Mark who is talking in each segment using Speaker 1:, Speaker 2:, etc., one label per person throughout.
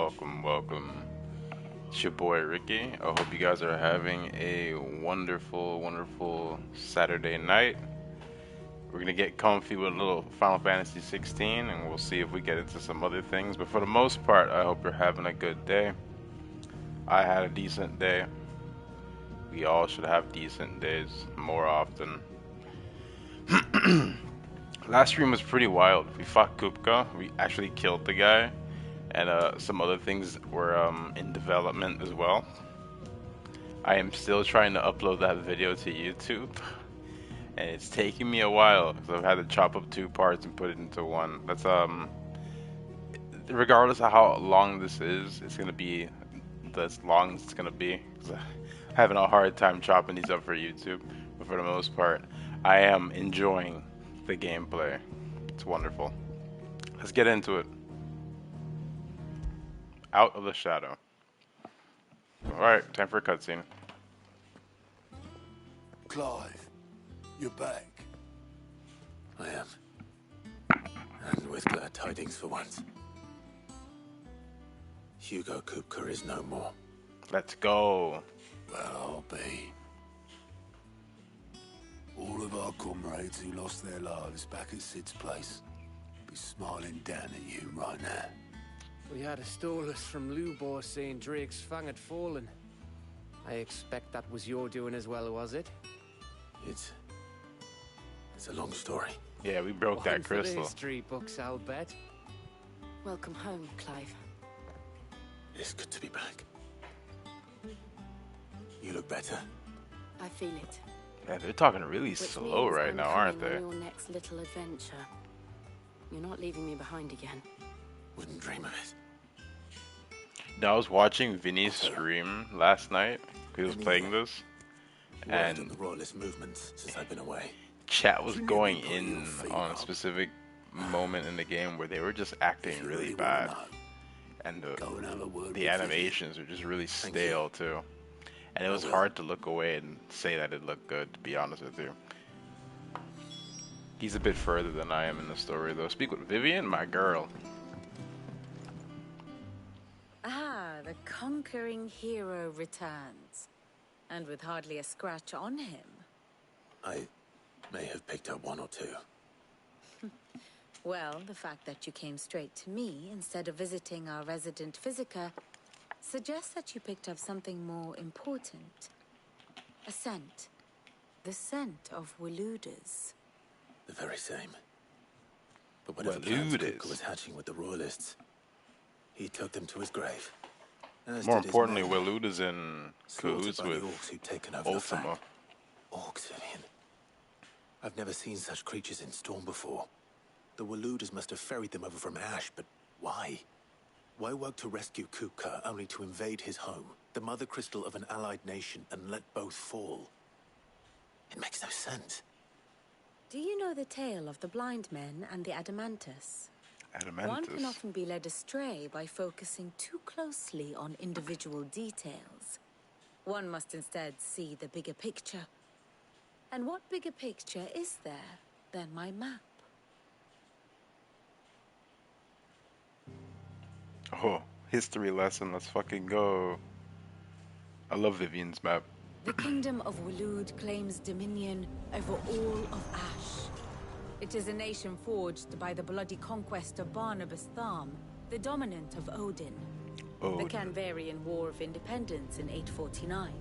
Speaker 1: welcome. It's your boy Ricky. I hope you guys are having a wonderful Saturday night. We're gonna get comfy with a little Final Fantasy 16, and we'll see if we get into some other things. But for the most part, I hope you're having a good day. I had a decent day. We all should have decent days more often. Last stream was pretty wild. We fought Kupka. We actually killed the guy. And some other things were in development as well. I am still trying to upload that video to YouTube, and it's taking me a while because I've had to chop up two parts and put it into one. That's regardless of how long this is, it's gonna be as long as it's gonna be. 'Cause I'm having a hard time chopping these up for YouTube, but for the most part, I am enjoying the gameplay. It's wonderful. Let's get into it. Out of the shadow. Alright, time for a cutscene.
Speaker 2: Clive, you're back.
Speaker 3: I am. And with glad tidings for once. Hugo Kupka is no more.
Speaker 1: Let's go.
Speaker 2: Well, I'll be. All of our comrades who lost their lives back at Sid's place be smiling down at you right now.
Speaker 4: We had a stolus from Lubor saying Drake's fang had fallen. I expect that was your doing as well, was it?
Speaker 3: It's a long story.
Speaker 1: Yeah, we broke
Speaker 4: One
Speaker 1: that
Speaker 4: for the
Speaker 1: crystal.
Speaker 4: history books, I'll bet.
Speaker 5: Welcome home, Clive.
Speaker 3: It's good to be back. You look better.
Speaker 5: I feel it.
Speaker 1: Yeah, they're talking really
Speaker 5: Which
Speaker 1: slow
Speaker 5: means
Speaker 1: right
Speaker 5: I'm
Speaker 1: now, aren't
Speaker 5: coming
Speaker 1: they?
Speaker 5: on your next little adventure. You're not leaving me behind again.
Speaker 3: Wouldn't dream of it.
Speaker 1: Now, I was watching Vinny's stream last night. He was playing this,
Speaker 3: Word on
Speaker 1: and
Speaker 3: the royalist movements since I've been away.
Speaker 1: chat was going in on a specific moment in the game where they were just acting really bad, and the animations are just really stale too. And it was hard to look away and say that it looked good, to be honest with you. He's a bit further than I am in the story, though. Speak with Vivian, my girl.
Speaker 5: Ah, the conquering hero returns. And with hardly a scratch on him.
Speaker 3: I may have picked up one or two.
Speaker 5: Well, the fact that you came straight to me instead of visiting our resident physiker suggests that you picked up something more important. A scent. The scent of Waludas.
Speaker 3: The very same. But whatever plans Kupka was hatching with the royalists, he took them to his grave.
Speaker 1: More importantly, Waluda's in cahoots
Speaker 3: slaughtered by
Speaker 1: with
Speaker 3: the orcs who'd taken over the
Speaker 1: Ultima.
Speaker 3: Fang. Orcs, Vivian. I've never seen such creatures in Storm before. The Waludas must have ferried them over from Ash, but why? Why work to rescue Kupka only to invade his home, the mother crystal of an allied nation, and let both fall? It makes no sense.
Speaker 5: Do you know the tale of the blind men and the Adamantus? One can often be led astray by focusing too closely on individual details. One must instead see the bigger picture. And what bigger picture is there than my map?
Speaker 1: Oh, history lesson. Let's fucking go. I love Vivian's map.
Speaker 5: The kingdom of Walud claims dominion over all of Ash. It is a nation forged by the bloody conquest of Barnabas Tharm, the dominant of Odin. The Canvarian War of Independence in 849.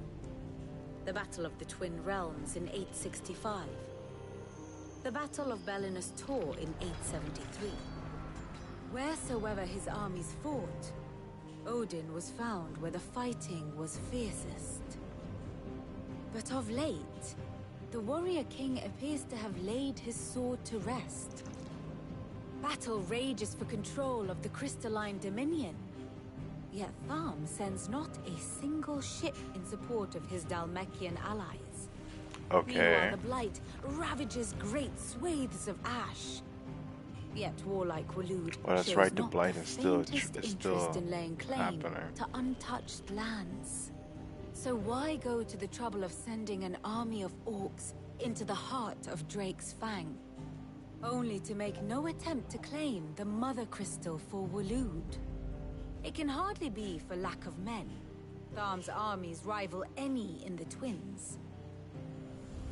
Speaker 5: The Battle of the Twin Realms in 865. The Battle of Belinus Tor in 873. Wheresoever his armies fought, Odin was found where the fighting was fiercest. But of late, the warrior king appears to have laid his sword to rest. Battle rages for control of the crystalline dominion. Yet Tharm sends not a single ship in support of his Dhalmekian allies. Meanwhile, the Blight ravages great swathes of Ash. Yet warlike Walud shows not the faintest interest in laying claim to untouched lands. So why go to the trouble of sending an army of orcs into the heart of Drake's Fang, only to make no attempt to claim the Mother Crystal for Walud? It can hardly be for lack of men. Tharm's armies rival any in the Twins.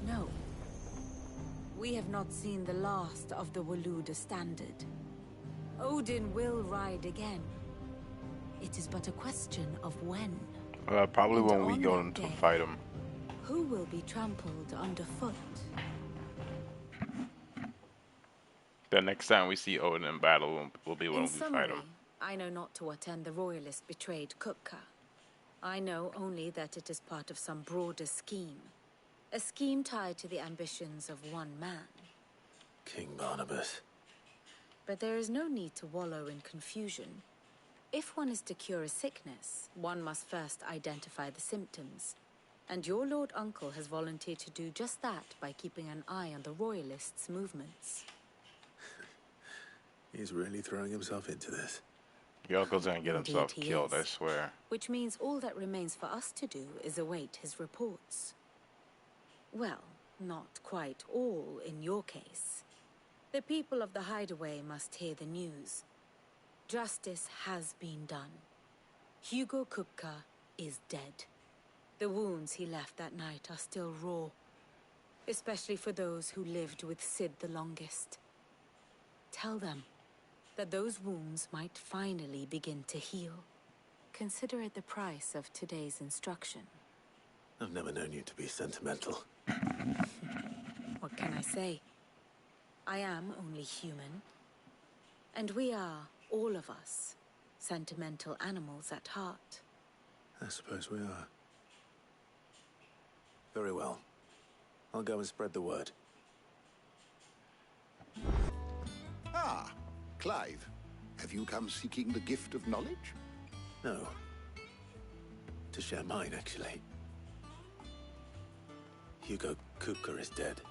Speaker 5: No. We have not seen the last of the Waluda standard. Odin will ride again. It is but a question of when.
Speaker 1: Probably
Speaker 5: And
Speaker 1: when we
Speaker 5: on
Speaker 1: go
Speaker 5: that
Speaker 1: in to
Speaker 5: day,
Speaker 1: fight him.
Speaker 5: Who will be trampled underfoot?
Speaker 1: The next time we see Odin in battle will be when
Speaker 5: In
Speaker 1: we fight
Speaker 5: summary,
Speaker 1: him.
Speaker 5: I know not to what end the royalist betrayed Kupka. I know only that it is part of some broader scheme. A scheme tied to the ambitions of one man.
Speaker 3: King Barnabas.
Speaker 5: But there is no need to wallow in confusion. If one is to cure a sickness, one must first identify the symptoms. And your Lord Uncle has volunteered to do just that by keeping an eye on the royalists' movements.
Speaker 3: He's really throwing himself into this.
Speaker 1: Your uncle's gonna get
Speaker 5: Indeed
Speaker 1: himself
Speaker 5: he
Speaker 1: killed, I
Speaker 5: is.
Speaker 1: swear.
Speaker 5: Which means all that remains for us to do is await his reports. Well, not quite all in your case. The people of the Hideaway must hear the news. Justice has been done. Hugo Kupka is dead. The wounds he left that night are still raw, especially for those who lived with Sid the longest. Tell them that those wounds might finally begin to heal. Consider it the price of today's instruction.
Speaker 3: I've never known you to be sentimental.
Speaker 5: What can I say? I am only human. And we are, all of us, sentimental animals at heart.
Speaker 3: I suppose we are. Very well. I'll go and spread the word.
Speaker 2: Ah, Clive. Have you come seeking the gift of knowledge?
Speaker 3: No. To share mine, actually. Hugo Kupka is dead.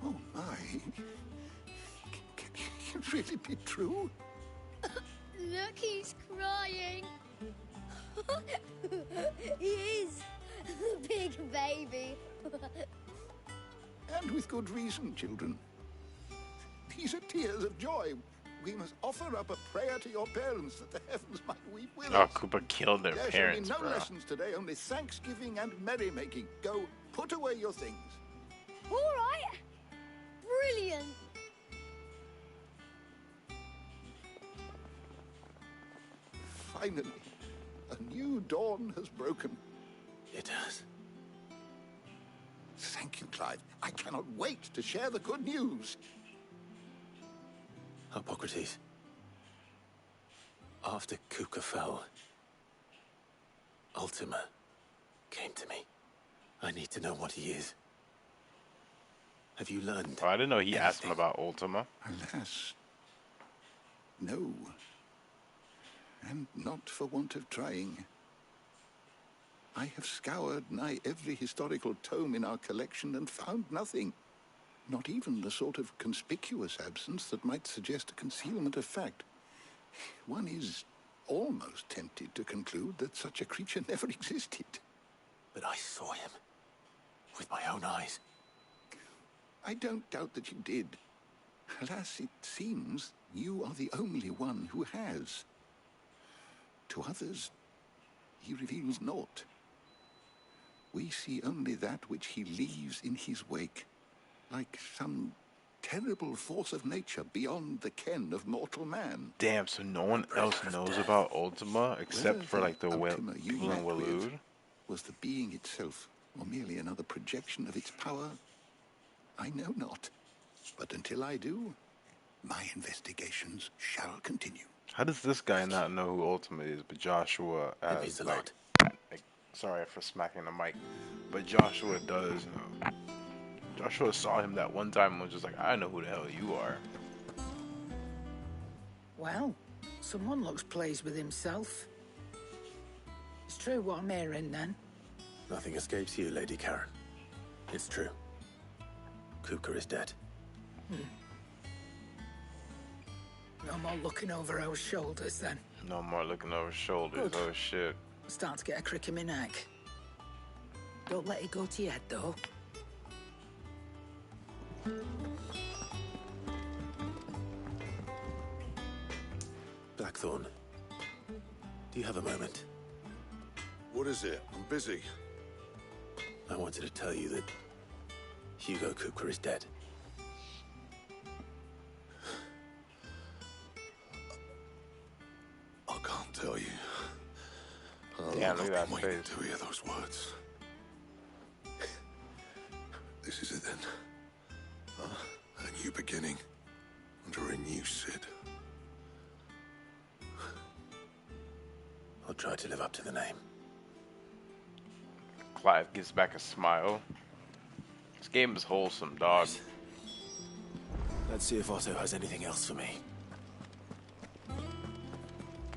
Speaker 2: Oh, my. Can it really be true?
Speaker 6: Look, he's crying. He is. The big baby.
Speaker 2: And with good reason, children. These are tears of joy. We must offer up a prayer to your parents that the heavens might weep with
Speaker 1: Oh,
Speaker 2: us.
Speaker 1: Cooper killed their parents,
Speaker 2: There shall be
Speaker 1: bro.
Speaker 2: no lessons today, only thanksgiving and merrymaking. Go, put away your things.
Speaker 6: All right. Brilliant.
Speaker 2: Finally, a new dawn has broken.
Speaker 3: It has.
Speaker 2: Thank you, Clive. I cannot wait to share the good news.
Speaker 3: Hippocrates. After Kupka fell, Ultima came to me. I need to know what he is. Have you learned?
Speaker 1: Oh, I didn't know he asked him
Speaker 3: anything?
Speaker 1: about Ultima.
Speaker 2: Alas, no. And not for want of trying. I have scoured nigh every historical tome in our collection and found nothing. Not even the sort of conspicuous absence that might suggest a concealment of fact. One is almost tempted to conclude that such a creature never existed.
Speaker 3: But I saw him. With my own eyes.
Speaker 2: I don't doubt that you did. Alas, it seems you are the only one who has. To others, he reveals naught. We see only that which he leaves in his wake, like some terrible force of nature beyond the ken of mortal man.
Speaker 1: Damn, so no one else knows about Ultima except
Speaker 2: Whether
Speaker 1: for like the
Speaker 2: Ultima you
Speaker 1: people in
Speaker 2: met with
Speaker 1: Waloed?
Speaker 2: was the being itself, or merely another projection of its power, I know not. But until I do, my investigations shall continue.
Speaker 1: How does this guy not know who Ultima is, but Joshua
Speaker 3: It
Speaker 1: has
Speaker 3: means a
Speaker 1: like,
Speaker 3: lot.
Speaker 1: sorry for smacking the mic, but Joshua does know. Joshua saw him that one time and was just like, I know who the hell you are.
Speaker 7: Well, someone looks pleased with himself. It's true what I'm hearing, then.
Speaker 3: Nothing escapes you, Lady Karen. It's true. Kupka is dead.
Speaker 7: No more looking over our shoulders, then.
Speaker 1: No more looking over shoulders.
Speaker 7: Good.
Speaker 1: Oh shit.
Speaker 7: I'm starting to get a crick in my neck. Don't let it go to your head, though.
Speaker 3: Blackthorn, do you have a moment?
Speaker 8: What is it? I'm busy.
Speaker 3: I wanted to tell you that Hugo Kupka is dead.
Speaker 8: I can't tell you.
Speaker 1: Damn, look at that
Speaker 8: I've been waiting
Speaker 1: face.
Speaker 8: to hear those words. This is it then. A new beginning under a new Sid.
Speaker 3: I'll try to live up to the name.
Speaker 1: Clive gives back a smile. This game is wholesome, dog.
Speaker 3: Let's see if Otto has anything else for me.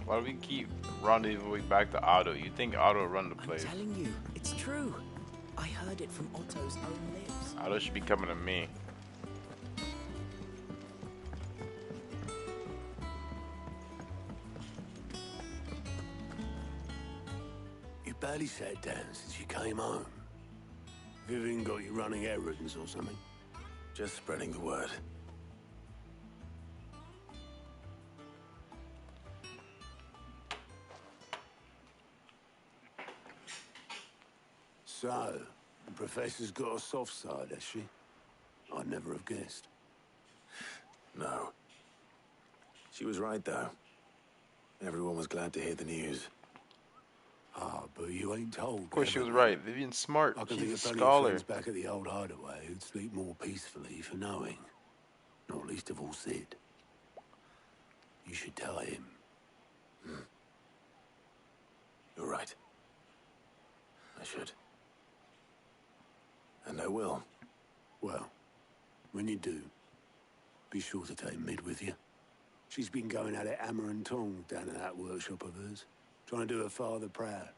Speaker 1: Why do we keep rendezvousing back to Otto? You think Otto will run the
Speaker 9: I'm
Speaker 1: place?
Speaker 9: telling you, it's true. I heard it from Otto's own lips.
Speaker 1: Otto should be coming to me.
Speaker 10: You barely sat down since you came home. Vivian got you running errands or something?
Speaker 3: Just spreading the word.
Speaker 10: So, the Professor's got a soft side, has she? I'd never have guessed.
Speaker 3: No. She was right, though. Everyone was glad to hear the news.
Speaker 10: Ah, but you ain't told.
Speaker 1: Of course, she was right. Vivian's smart.
Speaker 10: I can
Speaker 1: She's
Speaker 10: think
Speaker 1: a
Speaker 10: of plenty of
Speaker 1: scholar.
Speaker 10: friends back at the old hideaway who'd sleep more peacefully for knowing. Not least of all Sid. You should tell him.
Speaker 3: You're right. I should. And I will.
Speaker 10: Well, when you do, be sure to take Mid with you. She's been going at it hammer and tong down at that workshop of hers, trying to do her father proud.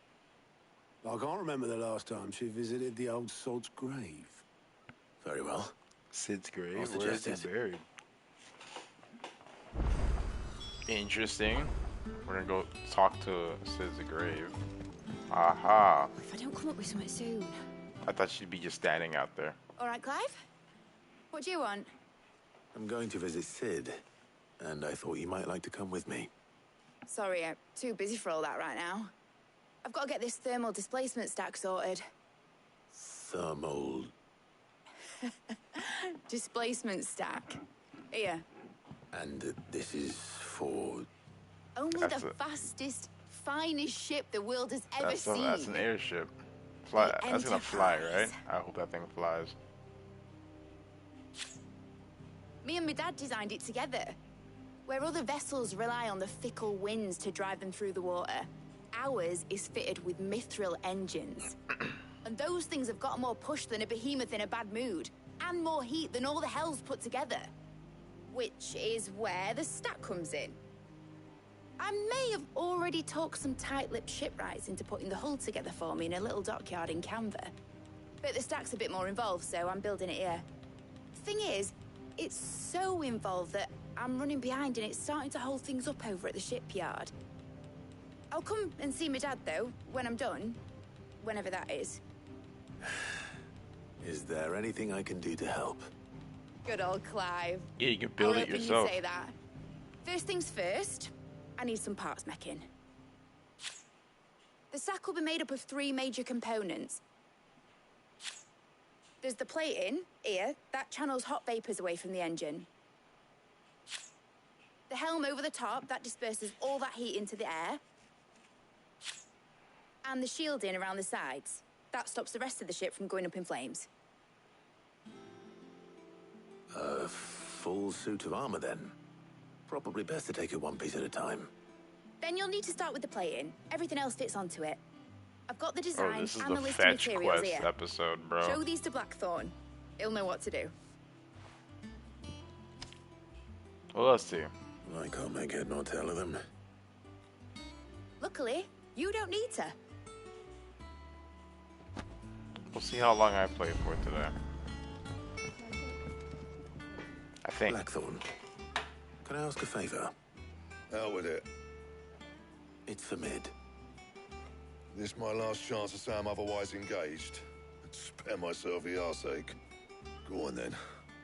Speaker 10: I can't remember the last time she visited the old sod's grave.
Speaker 3: Very well.
Speaker 1: Sid's grave.
Speaker 3: I'll
Speaker 1: Where is
Speaker 3: suggest
Speaker 1: he
Speaker 3: it.
Speaker 1: buried? Interesting. We're gonna go talk to Sid's grave. Aha.
Speaker 6: If I don't come up with something soon.
Speaker 1: I thought she'd be just standing out there.
Speaker 6: All right, Clive? What do you want?
Speaker 3: I'm going to visit Sid, and I thought you might like to come with me.
Speaker 6: Sorry, I'm too busy for all that right now. I've got to get this thermal displacement stack sorted.
Speaker 3: Thermal...
Speaker 6: Displacement stack. Here.
Speaker 3: And this is for...
Speaker 6: Only
Speaker 1: That's
Speaker 6: the
Speaker 1: it.
Speaker 6: fastest, finest ship the world has ever seen.
Speaker 1: That's an airship. Fly,
Speaker 6: The
Speaker 1: that's gonna fly, right?
Speaker 6: Enterprise.
Speaker 1: I hope that thing flies.
Speaker 6: Me and my dad designed it together. Where other vessels rely on the fickle winds to drive them through the water, ours is fitted with mithril engines. And those things have got more push than a behemoth in a bad mood, and more heat than all the hells put together. Which is where the stack comes in. I may have already talked some tight-lipped shipwrights into putting the hull together for me in a little dockyard in Canva. But the stack's a bit more involved, so I'm building it here. Thing is, it's so involved that I'm running behind and it's starting to hold things up over at the shipyard. I'll come and see my dad, though, when I'm done. Whenever that is.
Speaker 3: Is there anything I can do to help?
Speaker 6: Good old Clive.
Speaker 1: Yeah, you can build
Speaker 6: I
Speaker 1: it
Speaker 6: was hoping
Speaker 1: yourself.
Speaker 6: you'd say that. First things first, I need some parts mecking. The stack will be made up of 3 major components. There's the plating, here, that channels hot vapors away from the engine. The helm over the top, that disperses all that heat into the air. And the shielding around the sides. That stops the rest of the ship from going up in flames.
Speaker 3: A full suit of armor, then. Probably best to take it one piece at a time.
Speaker 6: Then you'll need to start with the plating. Everything else fits onto it. I've got the
Speaker 1: Oh,
Speaker 6: design
Speaker 1: this is
Speaker 6: and
Speaker 1: the
Speaker 6: the list of
Speaker 1: fetch
Speaker 6: materials
Speaker 1: quest
Speaker 6: here.
Speaker 1: episode, bro.
Speaker 6: Show these to Blackthorn. He'll know what to do.
Speaker 1: Well, let's see.
Speaker 3: I can't make head nor tail of them.
Speaker 6: Luckily, you don't need to.
Speaker 1: We'll see how long I play for today. I think.
Speaker 3: Blackthorn, can I ask a favor?
Speaker 8: Out with it.
Speaker 3: It's for Mid.
Speaker 8: This my last chance to say I'm otherwise engaged. Spare myself the arseache. Go on then.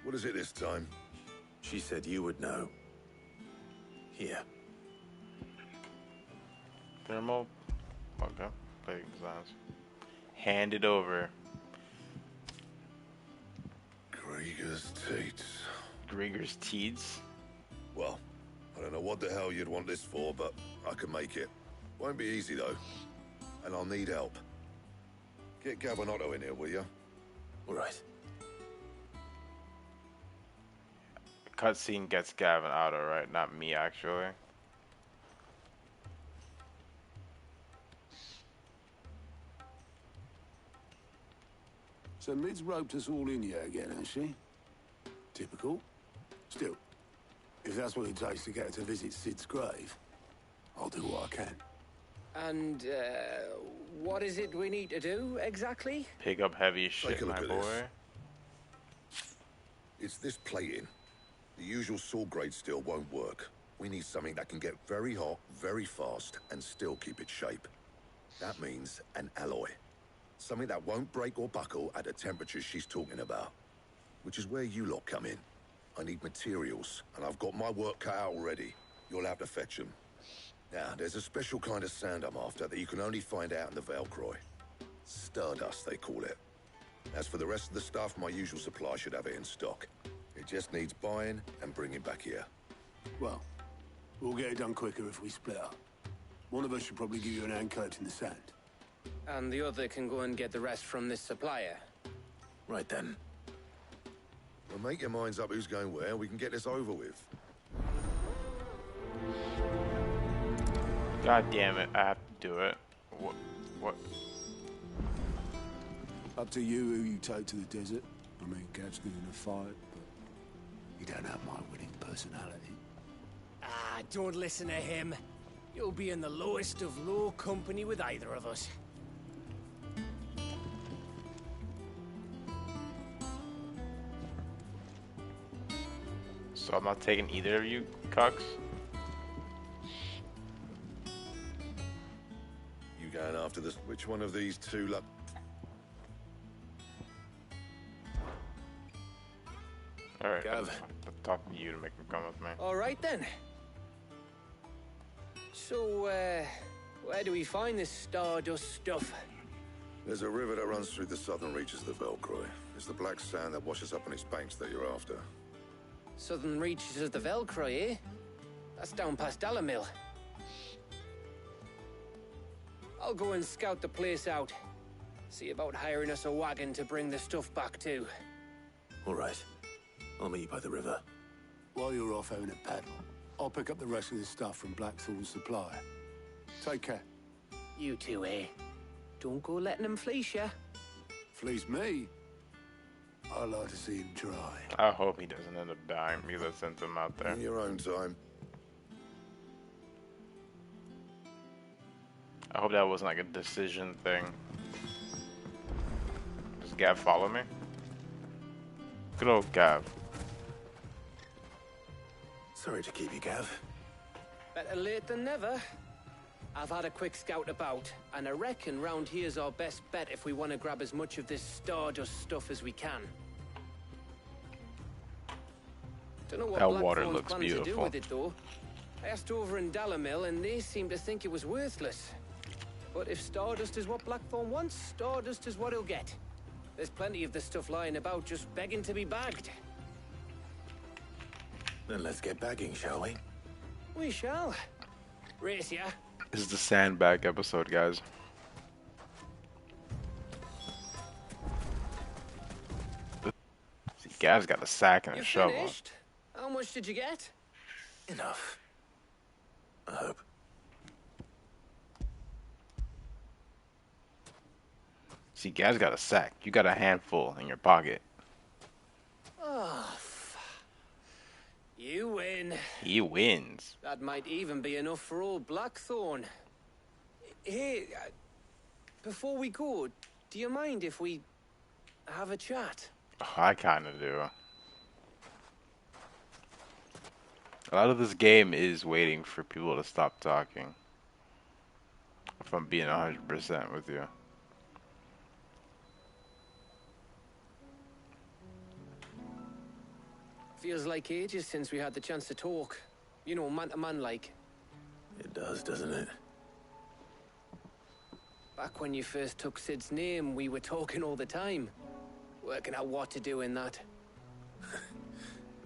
Speaker 8: What is it this time?
Speaker 3: She said you would know. Here.
Speaker 1: Thermal. Okay. Plating designs. Hand it over.
Speaker 8: Krieger's teats.
Speaker 1: Grieger's Teeds.
Speaker 8: Well, I don't know what the hell you'd want this for, but I can make it. Won't be easy, though. And I'll need help. Get Gav and Otto in here, will you?
Speaker 3: All right.
Speaker 1: Cutscene gets Gavin Otto, right? Not me, actually.
Speaker 10: So Mid's roped us all in here again, hasn't she? Typical. Still, if that's what it takes to get her to visit Sid's grave, I'll do what I can.
Speaker 4: And, what is it we need to do, exactly?
Speaker 1: Pick up heavy shit,
Speaker 8: Take a look
Speaker 1: my
Speaker 8: at
Speaker 1: boy.
Speaker 8: this. It's this plating. The usual sword grade steel won't work. We need something that can get very hot, very fast, and still keep its shape. That means an alloy. Something that won't break or buckle at the temperatures she's talking about. Which is where you lot come in. I need materials, and I've got my work cut out already. You'll have to fetch them. Now, there's a special kind of sand I'm after that you can only find out in the Velcroy. Stardust, they call it. As for the rest of the stuff, my usual supply should have it in stock. It just needs buying and bringing back here.
Speaker 10: Well, we'll get it done quicker if we split up. One of us should probably give you an hand collecting the sand.
Speaker 4: And the other can go and get the rest from this supplier.
Speaker 3: Right then.
Speaker 8: Well, make your minds up who's going where, and we can get this over with.
Speaker 1: God damn it, I have to do it. What?
Speaker 10: Up to you who you take to the desert. I mean, Gav's good in a fight, but you don't have my winning personality.
Speaker 4: Ah, don't listen to him. You'll be in the lowest of low company with either of us.
Speaker 1: So I'm not taking either of you, cucks?
Speaker 8: You going after this? Which one of these two
Speaker 1: Alright,
Speaker 3: Gav.
Speaker 1: I'll talk to you to make him come with me.
Speaker 4: All right, then. So, where do we find this Stardust stuff?
Speaker 8: There's a river that runs through the southern reaches of the Velcroy. It's the black sand that washes up on its banks that you're after.
Speaker 4: Southern reaches of the Velcroy, eh? That's down past Dalamil. I'll go and scout the place out. See about hiring us a wagon to bring the stuff back to.
Speaker 3: All right. I'll meet you by the river.
Speaker 10: While you're off having a paddle, I'll pick up the rest of the stuff from Blackthorn's supplier. Take care.
Speaker 4: You two, eh? Don't go letting them fleece ya.
Speaker 10: Fleece me? I like to see him try.
Speaker 1: I hope he doesn't end up dying because I sent him out there.
Speaker 8: In your own time.
Speaker 1: I hope that wasn't like a decision thing. Does Gav follow me? Good old Gav.
Speaker 3: Sorry to keep you, Gav.
Speaker 4: Better late than never. I've had a quick scout about, and I reckon round here's our best bet if we want to grab as much of this Stardust stuff as we can. Don't know what
Speaker 1: That water
Speaker 4: Blackthorn's
Speaker 1: looks
Speaker 4: planning to do
Speaker 1: beautiful.
Speaker 4: with it, though. I asked over in Dalamil, and they seem to think it was worthless. But if Stardust is what Blackthorn wants, Stardust is what he'll get. There's plenty of this stuff lying about, just begging to be bagged.
Speaker 3: Then let's get bagging, shall we?
Speaker 4: We shall. Race ya.
Speaker 1: This is the sandbag episode, guys. See, Gav's got a sack and a
Speaker 4: You
Speaker 1: shovel.
Speaker 4: finished? How much did you get?
Speaker 3: Enough. I hope.
Speaker 1: See, Gav's got a sack. You got a handful in your pocket.
Speaker 4: Oh, you win.
Speaker 1: He wins.
Speaker 4: That might even be enough for old Blackthorn. Hey, before we go, do you mind if we have a chat?
Speaker 1: Oh, I kind of do. A lot of this game is waiting for people to stop talking. If I'm being 100% with you.
Speaker 4: Feels like ages since we had the chance to talk. You know, man to man like.
Speaker 3: It does, doesn't it?
Speaker 4: Back when you first took Sid's name, we were talking all the time. Working out what to do in that.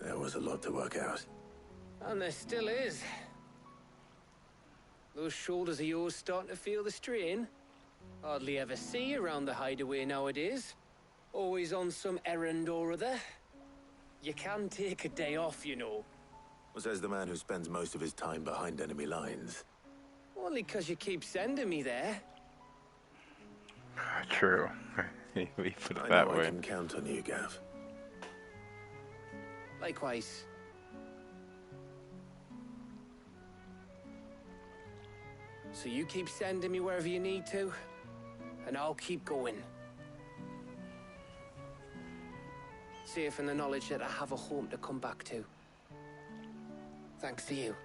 Speaker 3: There was a lot to work out.
Speaker 4: And there still is. Those shoulders of yours starting to feel the strain. Hardly ever see you around the hideaway nowadays. Always on some errand or other. You can take a day off, you know.
Speaker 3: Says the man who spends most of his time behind enemy lines.
Speaker 4: Only 'cause you keep sending me there.
Speaker 1: True. We put it
Speaker 3: I
Speaker 1: that
Speaker 3: know
Speaker 1: way.
Speaker 3: I can count on you, Gav.
Speaker 4: Likewise. So you keep sending me wherever you need to, and I'll keep going. Safe in the knowledge that I have a home to come back to. Thanks to you.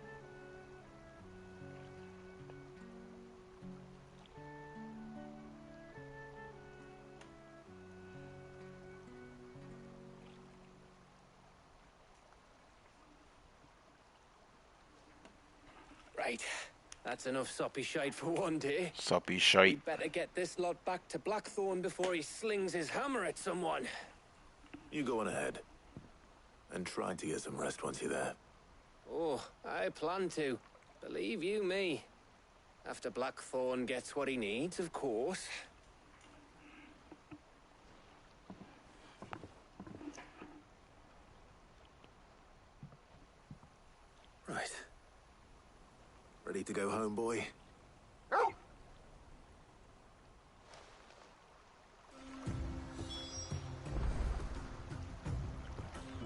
Speaker 4: Right. That's enough soppy shite for one day.
Speaker 1: Soppy
Speaker 4: We
Speaker 1: shite.
Speaker 4: better get this lot back to Blackthorn before he slings his hammer at someone.
Speaker 3: You go on ahead. And try to get some rest once you're there.
Speaker 4: Oh, I plan to. Believe you me. After Blackthorn gets what he needs, of course.
Speaker 3: Right. Ready to go home, boy?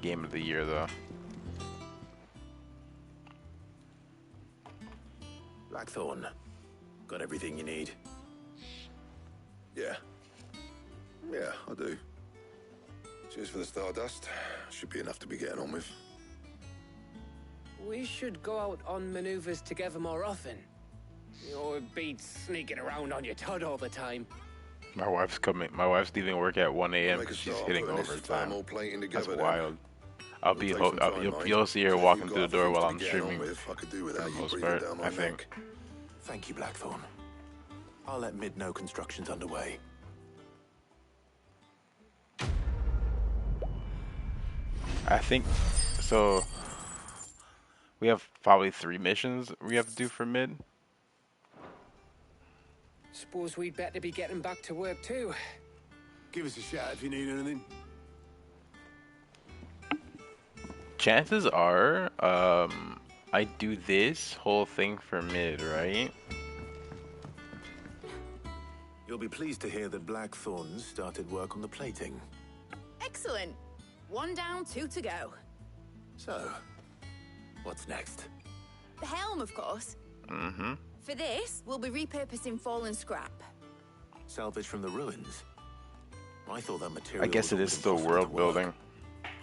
Speaker 1: Game of the year, though.
Speaker 3: Blackthorn. Got everything you need?
Speaker 8: Yeah. Yeah, I do. Cheers for the Stardust. Should be enough to be getting on with.
Speaker 4: We should go out on maneuvers together more often. You're beat sneaking around on your tud all the time.
Speaker 1: My wife's coming. My wife's leaving work at 1 a.m.
Speaker 8: Make a
Speaker 1: because she's
Speaker 8: start
Speaker 1: hitting
Speaker 8: putting this
Speaker 1: overtime.
Speaker 8: thermal plating
Speaker 1: That's
Speaker 8: together then.
Speaker 1: wild. I'll be.
Speaker 8: It'll take some time, mind.
Speaker 1: You'll see her
Speaker 8: So if
Speaker 1: walking
Speaker 8: you've
Speaker 1: through the
Speaker 8: got
Speaker 1: door
Speaker 8: other
Speaker 1: while I'm
Speaker 8: things to be getting
Speaker 1: streaming.
Speaker 8: on with, I could do
Speaker 1: For
Speaker 8: without
Speaker 1: the
Speaker 8: you
Speaker 1: most
Speaker 8: breathing
Speaker 1: part,
Speaker 8: down my
Speaker 1: I think.
Speaker 8: neck.
Speaker 3: Thank you, Blackthorn. I'll let Mid know construction's underway.
Speaker 1: I think so. We have probably 3 missions we have to do for mid.
Speaker 4: Suppose we'd better be getting back to work too.
Speaker 10: Give us a shout if you need anything.
Speaker 1: Chances are, I do this whole thing for mid, right?
Speaker 3: You'll be pleased to hear that Blackthorn started work on the plating.
Speaker 6: Excellent. 1 down, 2 to go.
Speaker 3: So, what's next?
Speaker 6: The helm, of course.
Speaker 1: Mm-hmm.
Speaker 6: For this, we'll be repurposing fallen scrap.
Speaker 3: Salvage from the ruins? I thought that material
Speaker 1: I guess
Speaker 3: was
Speaker 1: it is
Speaker 3: already
Speaker 1: still
Speaker 3: offered to
Speaker 1: world
Speaker 3: work.
Speaker 1: building.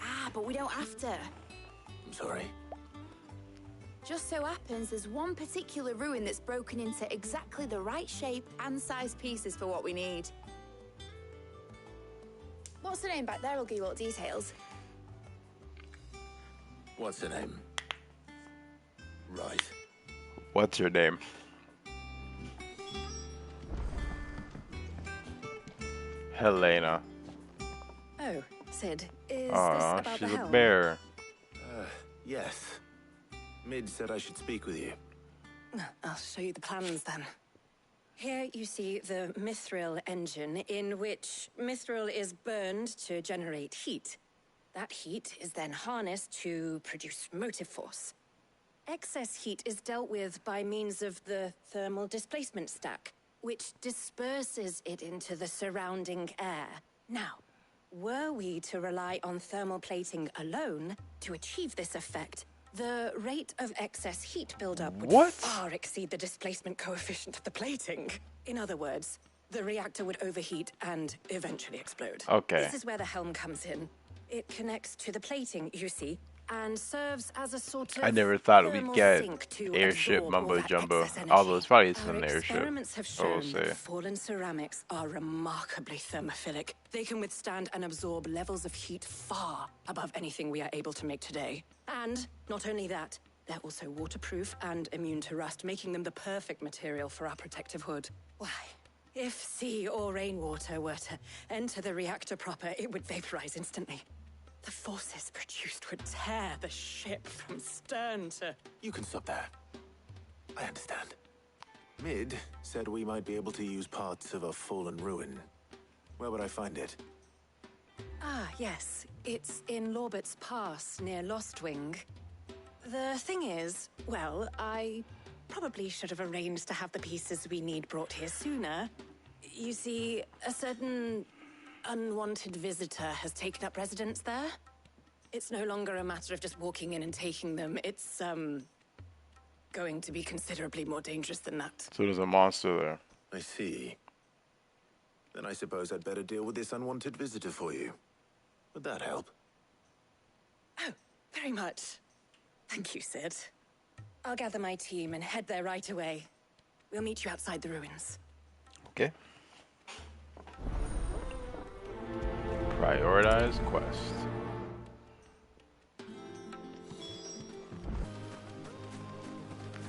Speaker 6: Ah, but we don't have to.
Speaker 3: I'm sorry.
Speaker 6: Just so happens there's one particular ruin that's broken into exactly the right shape and size pieces for what we need. What's the name back there? I'll give you all the details.
Speaker 3: What's her name? Right.
Speaker 1: What's your name? Helena.
Speaker 5: Oh, Sid, is this
Speaker 1: Aw,
Speaker 5: about the
Speaker 1: she's a
Speaker 5: helm?
Speaker 1: bear.
Speaker 3: Yes. Mid said I should speak with you.
Speaker 5: I'll show you the plans then. Here you see the mithril engine, in which mithril is burned to generate heat. That heat is then harnessed to produce motive force. Excess heat is dealt with by means of the thermal displacement stack, which disperses it into the surrounding air. Now, were we to rely on thermal plating alone to achieve this effect, the rate of excess heat buildup would
Speaker 1: What?
Speaker 5: far exceed the displacement coefficient of the plating. In other words, the reactor would overheat and eventually explode.
Speaker 1: Okay.
Speaker 5: This is where the helm comes in. It connects to the plating, you see, and serves as a sort of
Speaker 1: I never thought we'd
Speaker 5: thermal
Speaker 1: get
Speaker 5: sink to
Speaker 1: airship
Speaker 5: absorb all
Speaker 1: mumbo
Speaker 5: that
Speaker 1: jumbo.
Speaker 5: excess
Speaker 1: Although it's probably
Speaker 5: energy.
Speaker 1: from an
Speaker 5: Our
Speaker 1: airship.
Speaker 5: experiments have
Speaker 1: I will
Speaker 5: shown
Speaker 1: say.
Speaker 5: that fallen ceramics are remarkably thermophilic. They can withstand and absorb levels of heat far above anything we are able to make today. And not only that, they're also waterproof and immune to rust, making them the perfect material for our protective hood. Why?
Speaker 11: If sea or rainwater were to enter the reactor proper, it would vaporize instantly. The forces produced would tear the ship from stern to...
Speaker 3: You can stop there. I understand. Mid said we might be able to use parts of a fallen ruin. Where would I find it?
Speaker 11: Ah, yes. It's in Lorbert's Pass, near Lostwing. The thing is, well, I probably should have arranged to have the pieces we need brought here sooner. You see, a certain unwanted visitor has taken up residence there. It's no longer a matter of just walking in and taking them. It's, going to be considerably more dangerous than that.
Speaker 1: So there's a monster there.
Speaker 3: I see. Then I suppose I'd better deal with this unwanted visitor for you. Would that help?
Speaker 11: Oh, very much. Thank you, Sid. I'll gather my team and head there right away. We'll meet you outside the ruins.
Speaker 1: Okay. Prioritize quest.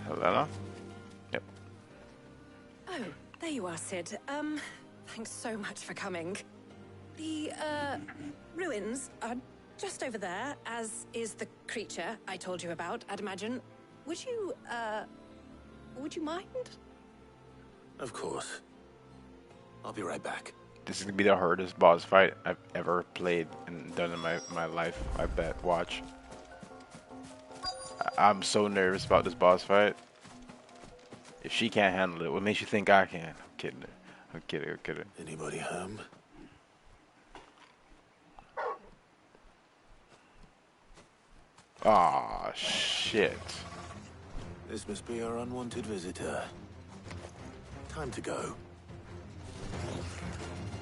Speaker 1: Helena? Yep.
Speaker 11: Oh, there you are, Sid. Thanks so much for coming. The, ruins are just over there, as is the creature I told you about, I'd imagine. Would you mind?
Speaker 3: Of course. I'll be right back.
Speaker 1: This is gonna be the hardest boss fight I've ever played and done in my life, I bet. Watch. I'm so nervous about this boss fight. If she can't handle it, what makes you think I can? I'm kidding her. I'm kidding.
Speaker 3: Anybody home?
Speaker 1: Aw, shit.
Speaker 3: This must be our unwanted visitor. Time to go.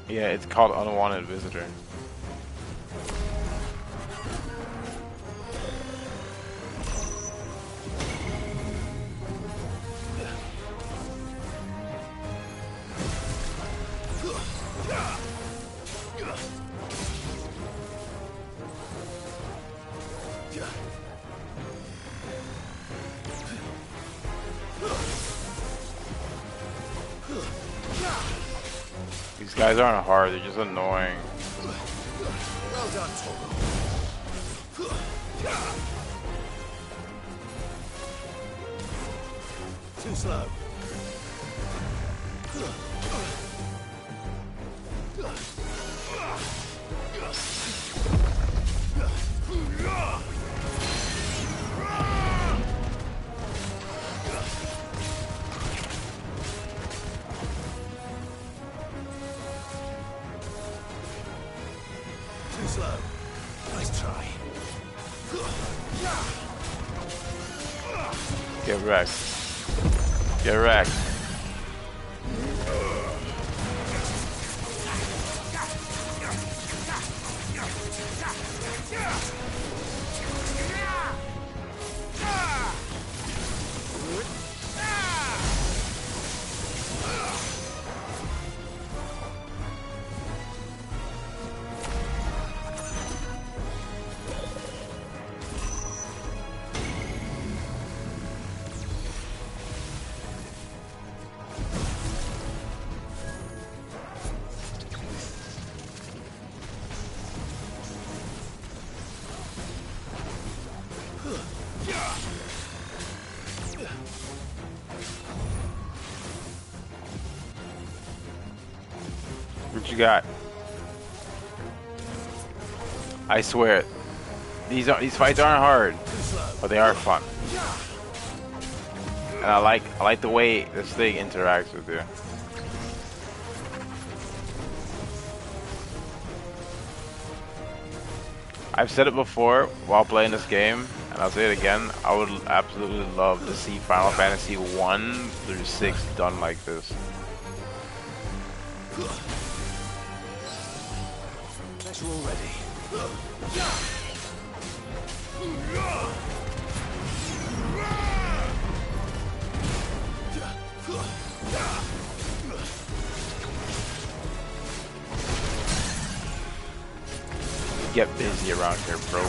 Speaker 1: Yeah, it's called Unwanted Visitor. These guys aren't hard, they're just annoying.
Speaker 8: Well done, Toro.
Speaker 3: Too slow.
Speaker 8: Too slow. Nice try.
Speaker 1: Get wrecked. Get wrecked. What you got? I swear, these fights aren't hard, but they are fun. And I like the way this thing interacts with you. I've said it before while playing this game, and I'll say it again. I would absolutely love to see Final Fantasy 1 through 6 done like this.
Speaker 3: Guess you're all ready.
Speaker 1: Get busy around here, bro.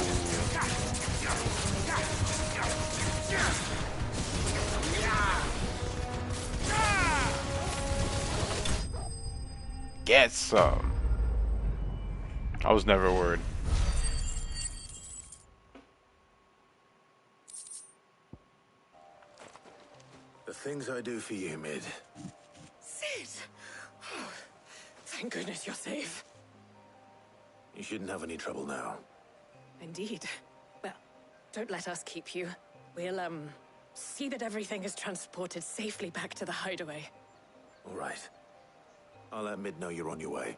Speaker 1: get some. I was never worried.
Speaker 3: The things I do for you, Mid.
Speaker 11: Sid! Oh, thank goodness you're safe.
Speaker 3: You shouldn't have any trouble now.
Speaker 11: Indeed. Well, don't let us keep you. We'll, see that everything is transported safely back to the hideaway.
Speaker 3: All right. I'll let Mid know you're on your way.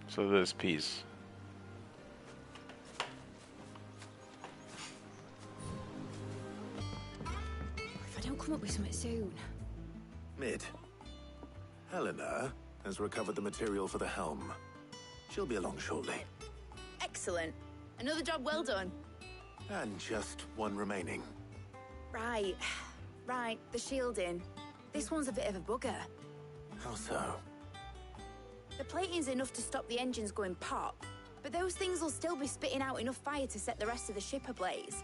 Speaker 1: So this piece.
Speaker 6: If I don't come up with something soon.
Speaker 3: Mid. Helena has recovered the material for the helm. She'll be along shortly.
Speaker 6: Excellent. Another job well done.
Speaker 3: And just one remaining.
Speaker 6: Right. Right, the shielding. This one's a bit of a bugger.
Speaker 3: How so?
Speaker 6: The plating's enough to stop the engines going pop, but those things will still be spitting out enough fire to set the rest of the ship ablaze.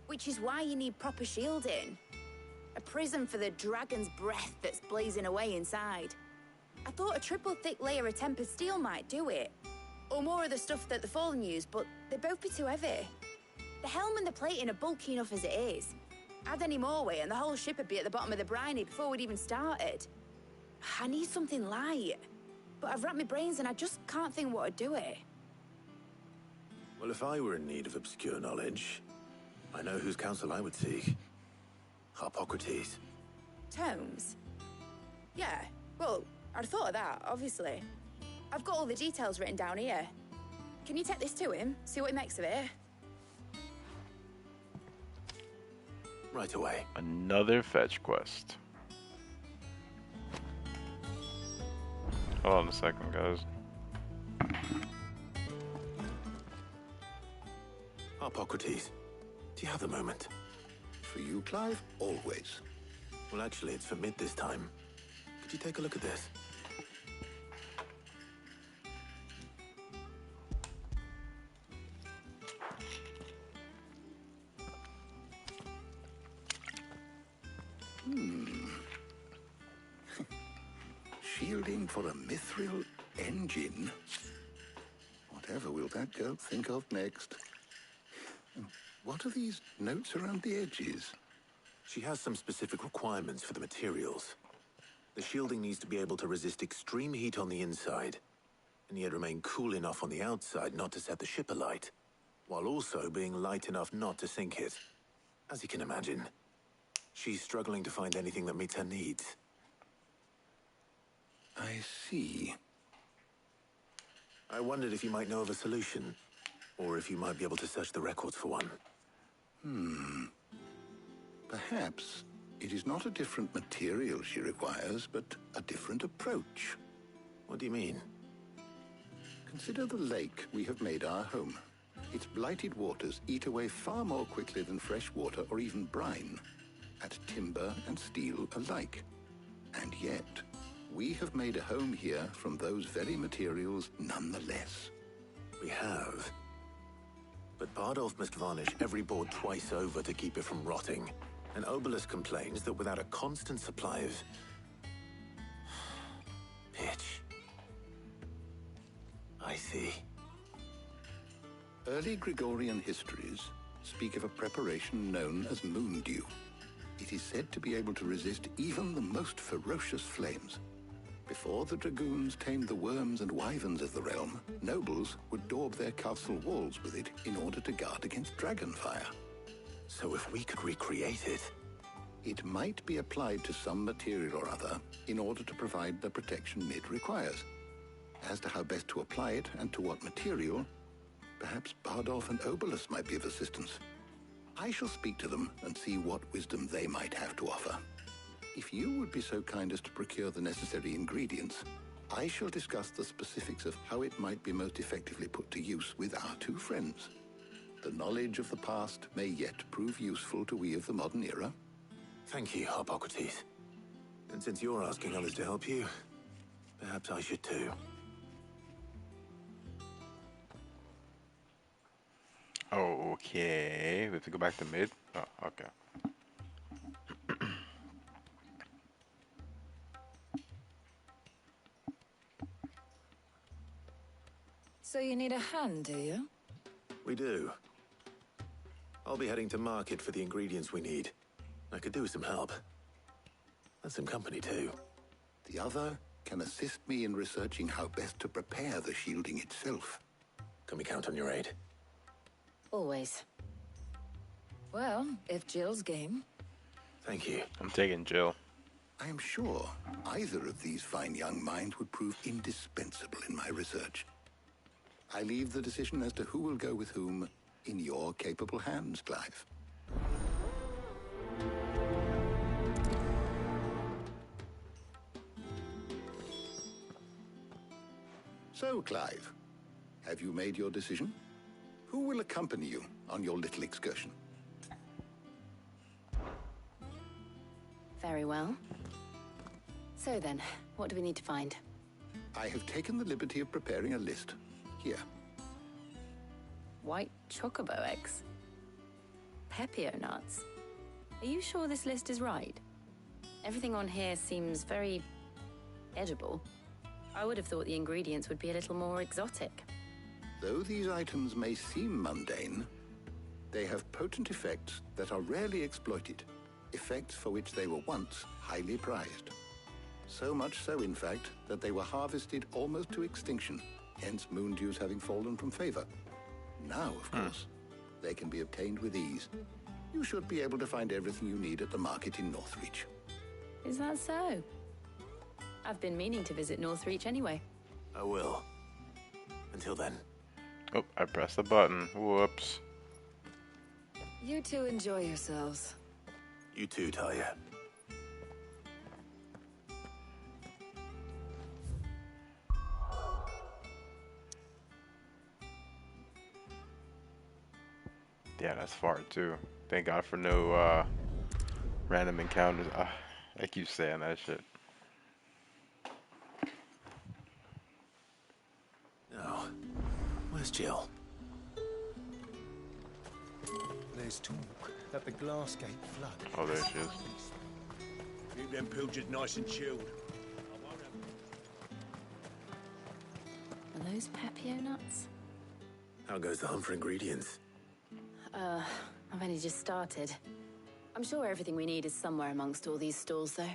Speaker 6: Which is why you need proper shielding. A prison for the dragon's breath that's blazing away inside. I thought a triple thick layer of tempered steel might do it. Or more of the stuff that the Fallen use, but they'd both be too heavy. The helm and the plating are bulky enough as it is. Add any more weight and the whole ship would be at the bottom of the briny before we'd even started. I need something light. But I've racked my brains and I just can't think what would do it.
Speaker 3: Well, if I were in need of obscure knowledge, I know whose counsel I would seek. Harpocrates.
Speaker 6: Tomes? Yeah, well, I'd thought of that, obviously. I've got all the details written down here. Can you take this to him, see what he makes of it?
Speaker 3: Right away.
Speaker 1: Another fetch quest. Hold on a second, guys.
Speaker 3: Harpocrates, do you have a moment?
Speaker 2: For you, Clive, always.
Speaker 3: Well, actually, it's for Mid this time. Could you take a look at this?
Speaker 2: Shielding for a mithril engine? Whatever will that girl think of next? And what are these notes around the edges?
Speaker 3: She has some specific requirements for the materials. The shielding needs to be able to resist extreme heat on the inside, and yet remain cool enough on the outside not to set the ship alight, while also being light enough not to sink it. As you can imagine, she's struggling to find anything that meets her needs.
Speaker 2: I see.
Speaker 3: I wondered if you might know of a solution, or if you might be able to search the records for one.
Speaker 2: Perhaps it is not a different material she requires, but a different approach.
Speaker 3: What do you mean?
Speaker 2: Consider the lake we have made our home. Its blighted waters eat away far more quickly than fresh water or even brine, at timber and steel alike. And yet, we have made a home here from those very materials nonetheless.
Speaker 3: We have. But Bardolph must varnish every board twice over to keep it from rotting. And Obelus complains that without a constant supply of pitch. I see.
Speaker 2: Early Gregorian histories speak of a preparation known as moon dew. It is said to be able to resist even the most ferocious flames. Before the dragoons tamed the worms and wyverns of the realm, nobles would daub their castle walls with it in order to guard against dragon fire.
Speaker 3: So if we could recreate it...
Speaker 2: It might be applied to some material or other in order to provide the protection Mid requires. As to how best to apply it and to what material, perhaps Bardolph and Obelus might be of assistance. I shall speak to them and see what wisdom they might have to offer. If you would be so kind as to procure the necessary ingredients, I shall discuss the specifics of how it might be most effectively put to use with our two friends. The knowledge of the past may yet prove useful to we of the modern era.
Speaker 3: Thank you, Hippocrates. And since you're asking others to help you, perhaps I should too.
Speaker 1: Oh, okay. We have to go back to mid? Oh, okay.
Speaker 9: So you need a hand, do you?
Speaker 3: We do. I'll be heading to market for the ingredients we need. I could do with some help. And some company too.
Speaker 2: The other can assist me in researching how best to prepare the shielding itself.
Speaker 3: Can we count on your aid?
Speaker 9: Always. Well, if Jill's game.
Speaker 3: Thank you.
Speaker 1: I'm taking Jill.
Speaker 2: I am sure either of these fine young minds would prove indispensable in my research. I leave the decision as to who will go with whom in your capable hands, Clive. So, Clive, have you made your decision? Who will accompany you on your little excursion?
Speaker 12: Very well. So then, what do we need to find?
Speaker 2: I have taken the liberty of preparing a list. Here.
Speaker 12: White chocobo eggs. Pepio nuts. Are you sure this list is right? Everything on here seems very edible. I would have thought the ingredients would be a little more exotic.
Speaker 2: Though these items may seem mundane, they have potent effects that are rarely exploited, effects for which they were once highly prized. So much so, in fact, that they were harvested almost to extinction, hence moon dews having fallen from favor. Now, of course, they can be obtained with ease. You should be able to find everything you need at the market in Northreach.
Speaker 12: Is that so? I've been meaning to visit Northreach anyway.
Speaker 3: I will. Until then.
Speaker 1: Oh, I pressed the button. Whoops.
Speaker 9: You two enjoy yourselves.
Speaker 3: You too, Talia.
Speaker 1: Yeah, that's far too. Thank God for no random encounters. I keep saying that shit.
Speaker 3: No. Where's Jill?
Speaker 13: There's talk that the Glassgate flood.
Speaker 1: Oh, there she is.
Speaker 13: Keep them pilgers nice and chilled.
Speaker 12: Are those Pepio nuts?
Speaker 3: How goes the hunt for ingredients?
Speaker 12: I've only just started. I'm sure everything we need is somewhere amongst all these stalls, though.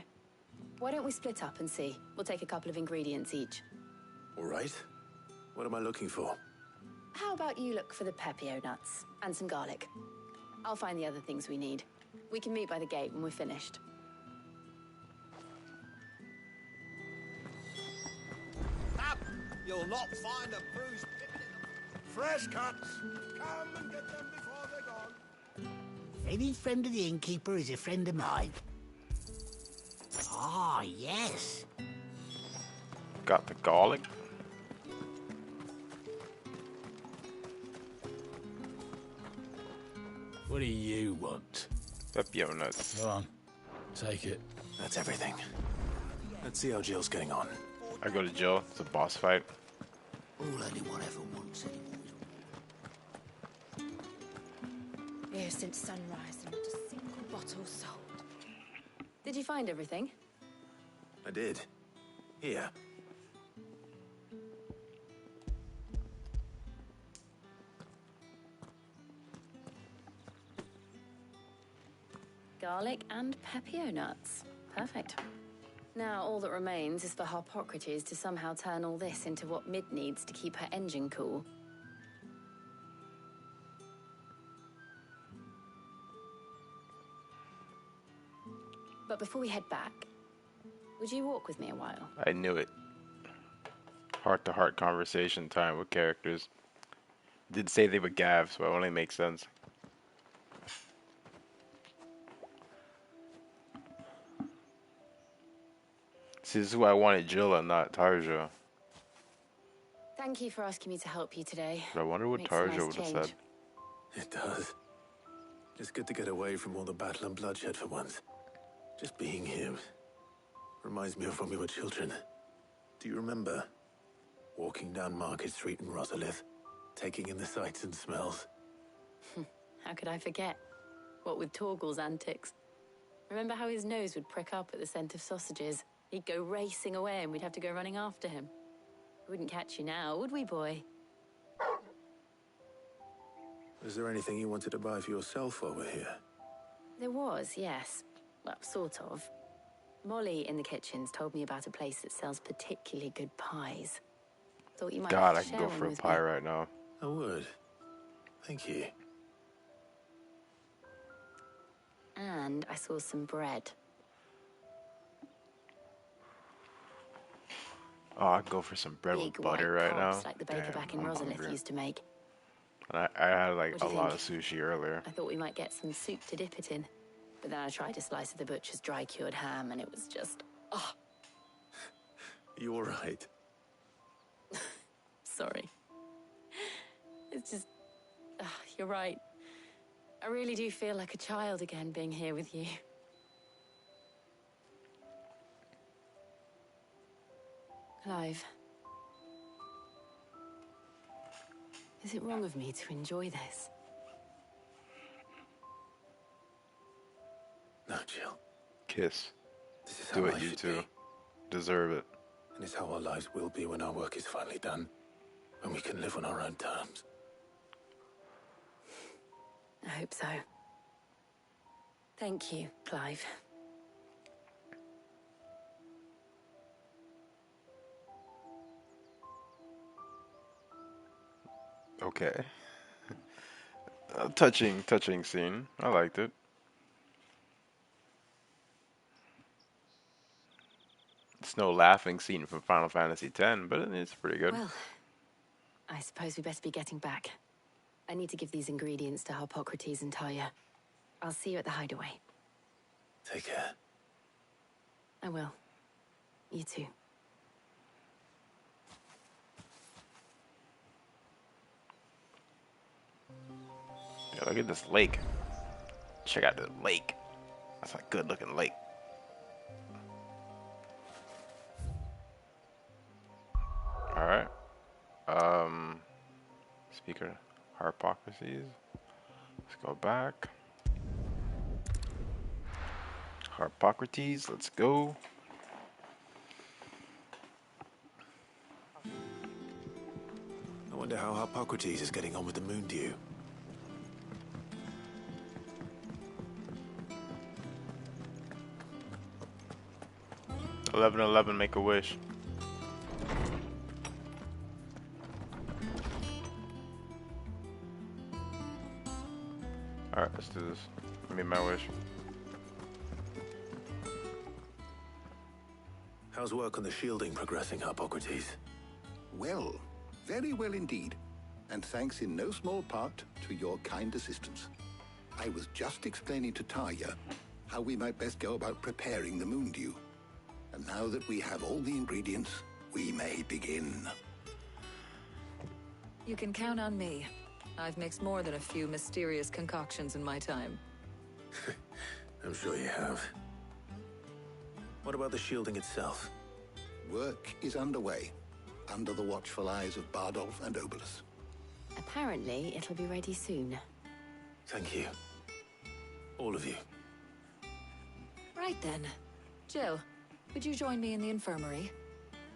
Speaker 12: Why don't we split up and see? We'll take a couple of ingredients each.
Speaker 3: All right. What am I looking for?
Speaker 12: How about you look for the Pepio nuts and some garlic? I'll find the other things we need. We can meet by the gate when we're finished.
Speaker 13: Up! You'll not find a bruised pippin in them. Fresh cuts! Come and get them before they're gone.
Speaker 14: Any friend of the innkeeper is a friend of mine. Ah, yes.
Speaker 1: Got the garlic.
Speaker 10: What do you want?
Speaker 1: Pepio nuts.
Speaker 10: Go on. Take it.
Speaker 3: That's everything. Let's see how Jill's getting on.
Speaker 1: I go to Jill. It's a boss fight.
Speaker 14: All anyone ever wants anymore.
Speaker 5: Here since sunrise and not a single bottle sold.
Speaker 12: Did you find everything?
Speaker 3: I did. Here.
Speaker 12: Garlic and Pepio nuts. Perfect. Now all that remains is for Hippocrates to somehow turn all this into what Mid needs to keep her engine cool. But before we head back, would you walk with me a while?
Speaker 1: I knew it. Heart-to-heart conversation time with characters. Did say they would gav, so it only makes sense. See, this is why I wanted Jill and not Tarja.
Speaker 12: Thank you for asking me to help you today.
Speaker 1: But I wonder what
Speaker 12: Makes a
Speaker 1: Tarja
Speaker 12: nice
Speaker 1: would have
Speaker 12: change.
Speaker 1: said.
Speaker 3: It does. It's good to get away from all the battle and bloodshed for once. Just being here reminds me of when we were children. Do you remember? Walking down Market Street in Rosalith, taking in the sights and smells.
Speaker 12: How could I forget? What with Torgal's antics. Remember how his nose would prick up at the scent of sausages? He'd go racing away and we'd have to go running after him. We wouldn't catch you now, would we, boy?
Speaker 3: Is there anything you wanted to buy for yourself while we're here?
Speaker 12: There was, yes. Well, sort of. Molly in the kitchens told me about a place that sells particularly good pies. Thought you might
Speaker 1: God,
Speaker 12: like
Speaker 1: I
Speaker 12: to
Speaker 1: can
Speaker 12: share
Speaker 1: go
Speaker 12: one
Speaker 1: for a
Speaker 12: with
Speaker 1: pie
Speaker 12: me.
Speaker 1: right now.
Speaker 3: I would. Thank you.
Speaker 12: And I saw some bread.
Speaker 1: Oh, I can go for some bread
Speaker 12: Big
Speaker 1: with butter
Speaker 12: white
Speaker 1: right now.
Speaker 12: cobs like the baker
Speaker 1: Damn,
Speaker 12: back in
Speaker 1: I'm
Speaker 12: Rosalith
Speaker 1: hungry.
Speaker 12: used to make.
Speaker 1: And I had like
Speaker 12: What do
Speaker 1: a
Speaker 12: you
Speaker 1: lot of
Speaker 12: think?
Speaker 1: sushi earlier.
Speaker 12: I thought we might get some soup to dip it in. But then I tried a slice of the butcher's dry-cured ham and it was just... Oh,
Speaker 3: You all right?
Speaker 12: sorry. It's just... you're right. I really do feel like a child again being here with you. Clive. Is it wrong of me to enjoy this?
Speaker 3: No, Jill.
Speaker 1: Kiss.
Speaker 3: This is
Speaker 1: Do
Speaker 3: how
Speaker 1: it,
Speaker 3: life
Speaker 1: you
Speaker 3: should
Speaker 1: two.
Speaker 3: be.
Speaker 1: Deserve it.
Speaker 3: And it's how our lives will be when our work is finally done. When we can live on our own terms.
Speaker 12: I hope so. Thank you, Clive.
Speaker 1: Okay. Touching scene. I liked it. It's no laughing scene from Final Fantasy X, but it's pretty good.
Speaker 12: Well, I suppose we better be getting back. I need to give these ingredients to Harpocrates and Talia. I'll see you at the hideaway.
Speaker 3: Take care.
Speaker 12: I will. You too.
Speaker 1: Yeah, look at this lake. Check out the lake. That's a good looking lake. Alright. Speaker Harpocrates. Let's go back. Harpocrates, let's go.
Speaker 3: I wonder how Harpocrates is getting on with the moon dew.
Speaker 1: $11.11, make a wish. Alright, let's do this. Give me my wish.
Speaker 3: How's work on the shielding progressing, Harpocrates?
Speaker 2: Well, very well indeed. And thanks in no small part to your kind assistance. I was just explaining to Tarja how we might best go about preparing the moon dew. And now that we have all the ingredients, we may begin.
Speaker 15: You can count on me. I've mixed more than a few mysterious concoctions in my time.
Speaker 3: I'm sure you have. What about the shielding itself?
Speaker 2: Work is underway, under the watchful eyes of Bardolph and Obolus.
Speaker 12: Apparently, it'll be ready soon.
Speaker 3: Thank you. All of you.
Speaker 15: Right then. Jill, would you join me in the infirmary?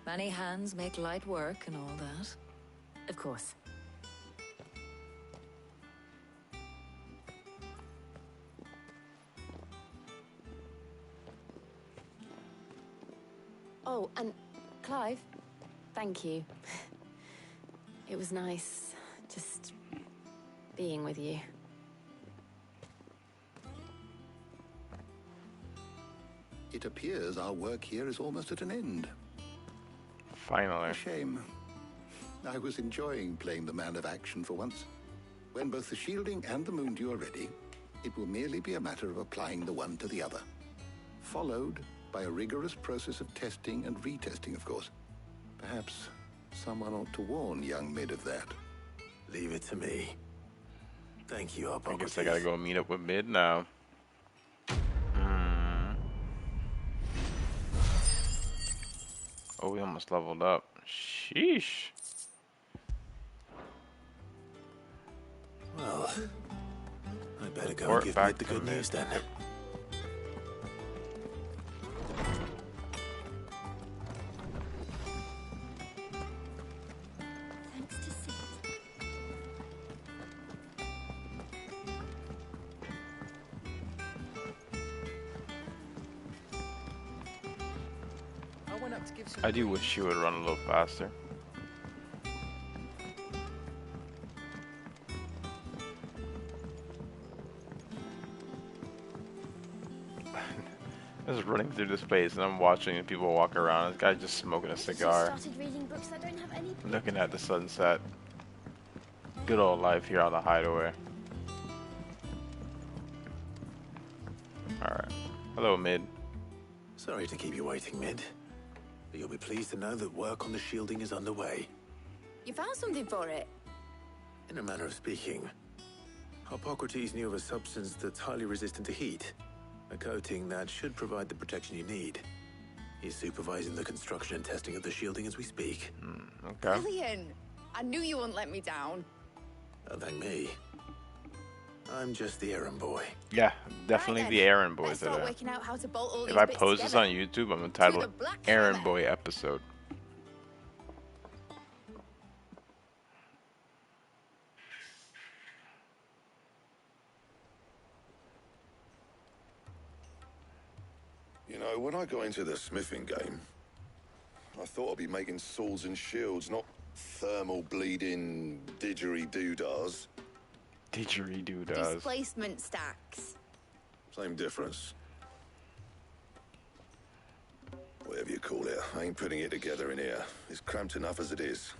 Speaker 15: Many hands make light work and all that.
Speaker 12: Of course. Oh, and Clive, thank you. It was nice just being with you.
Speaker 2: It appears our work here is almost at an end.
Speaker 1: Finally.
Speaker 2: A shame. I was enjoying playing the man of action for once. When both the shielding and the moon dew are ready, it will merely be a matter of applying the one to the other, followed By a rigorous process of testing and retesting, of course. Perhaps someone ought to warn young Mid of that.
Speaker 3: Leave it to me. Thank you,
Speaker 1: I
Speaker 3: Hippocrates.
Speaker 1: guess I gotta go meet up with Mid now. Oh, we almost leveled up. Sheesh.
Speaker 3: Well, I better go
Speaker 1: Report
Speaker 3: and give
Speaker 1: back
Speaker 3: Mid the
Speaker 1: to
Speaker 3: good
Speaker 1: Mid.
Speaker 3: news then.
Speaker 1: I do wish she would run a little faster. I was running through this place and I'm watching people walk around. This guy's just smoking a cigar,
Speaker 16: Started reading books that don't have any.
Speaker 1: looking at the sunset. Good old life here on the Hideaway. Alright. Hello, Mid.
Speaker 3: Sorry to keep you waiting, Mid. But you'll be pleased to know that work on the shielding is underway.
Speaker 6: You found something for it?
Speaker 3: In a manner of speaking, Hippocrates knew of a substance that's highly resistant to heat. A coating that should provide the protection you need. He's supervising the construction and testing of the shielding as we speak.
Speaker 1: Okay.
Speaker 6: Brilliant. I knew you wouldn't let me down.
Speaker 3: Don't thank me. I'm just the errand boy.
Speaker 1: Yeah, definitely
Speaker 6: Right
Speaker 1: the
Speaker 6: then.
Speaker 1: errand boy
Speaker 6: Let's start
Speaker 1: today.
Speaker 6: working out how to bolt all
Speaker 1: If
Speaker 6: these
Speaker 1: I
Speaker 6: bits
Speaker 1: post this
Speaker 6: together.
Speaker 1: on YouTube, I'm gonna title it
Speaker 6: Black
Speaker 1: Errand
Speaker 6: Hammer.
Speaker 1: Boy episode.
Speaker 8: You know, when I got into the smithing game, I thought I'd be making swords and shields, not thermal bleeding didgeridoo-dahs.
Speaker 1: Didgeridoo-dahs.
Speaker 6: Displacement stacks.
Speaker 8: Same difference. Whatever you call it, I ain't putting it together in here. It's cramped enough as it is.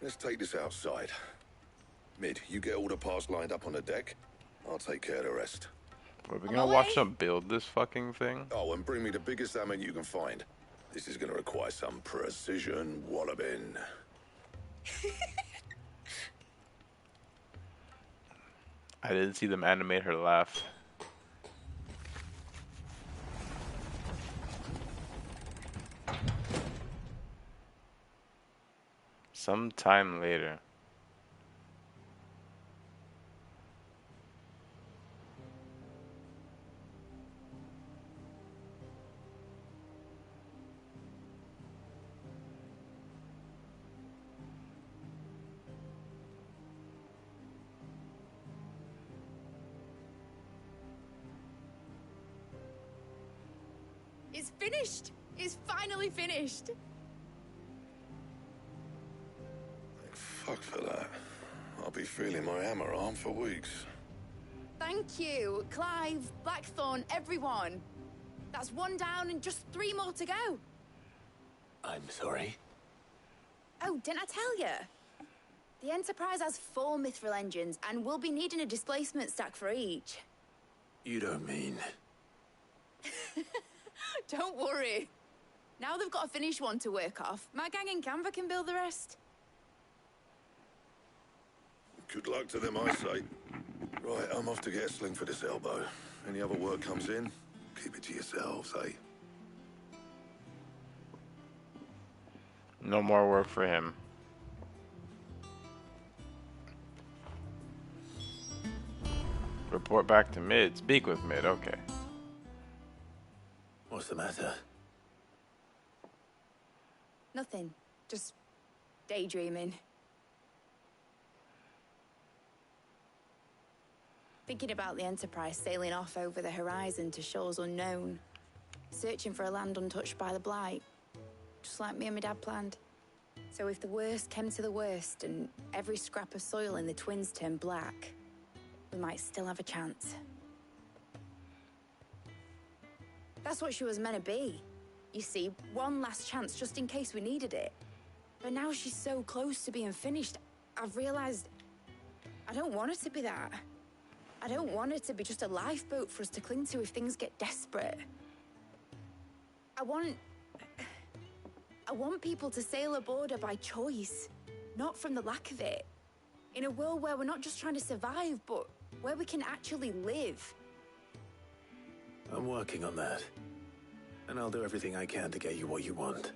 Speaker 8: Let's take this outside. Mid, you get all the parts lined up on the deck. I'll take care of the rest.
Speaker 1: Are we gonna watch them build this fucking thing?
Speaker 8: Oh, and bring me the biggest hammer you can find. This is gonna require some precision walloping.
Speaker 1: I didn't see them animate her laugh. Sometime later.
Speaker 6: It's finished. It's finally finished.
Speaker 8: Fuck for that. I'll be feeling my hammer arm for weeks.
Speaker 6: Thank you, Clive, Blackthorn, everyone. That's one down and just 3 more to go.
Speaker 3: I'm sorry.
Speaker 6: Oh, didn't I tell you? The Enterprise has 4 mithril engines, and we'll be needing a displacement stack for each.
Speaker 3: You don't mean...
Speaker 6: Don't worry. Now they've got a finished one to work off. My gang in Canva can build the rest.
Speaker 8: Good luck to them, I say. Right, I'm off to get a sling for this elbow. Any other work comes in, keep it to yourselves, eh?
Speaker 1: No more work for him. Report back to Mid. Speak with Mid. Okay.
Speaker 3: What's the matter?
Speaker 6: Nothing. Just daydreaming. Thinking about the Enterprise sailing off over the horizon to shores unknown. Searching for a land untouched by the Blight. Just like me and my dad planned. So if the worst came to the worst and every scrap of soil in the Twins turned black, we might still have a chance. That's what she was meant to be. You see, one last chance just in case we needed it. But now she's so close to being finished, I've realized I don't want her to be that. I don't want it to be just a lifeboat for us to cling to if things get desperate. I want people to sail aboard her by choice, not from the lack of it. In a world where we're not just trying to survive, but where we can actually live.
Speaker 3: I'm working on that. And I'll do everything I can to get you what you want.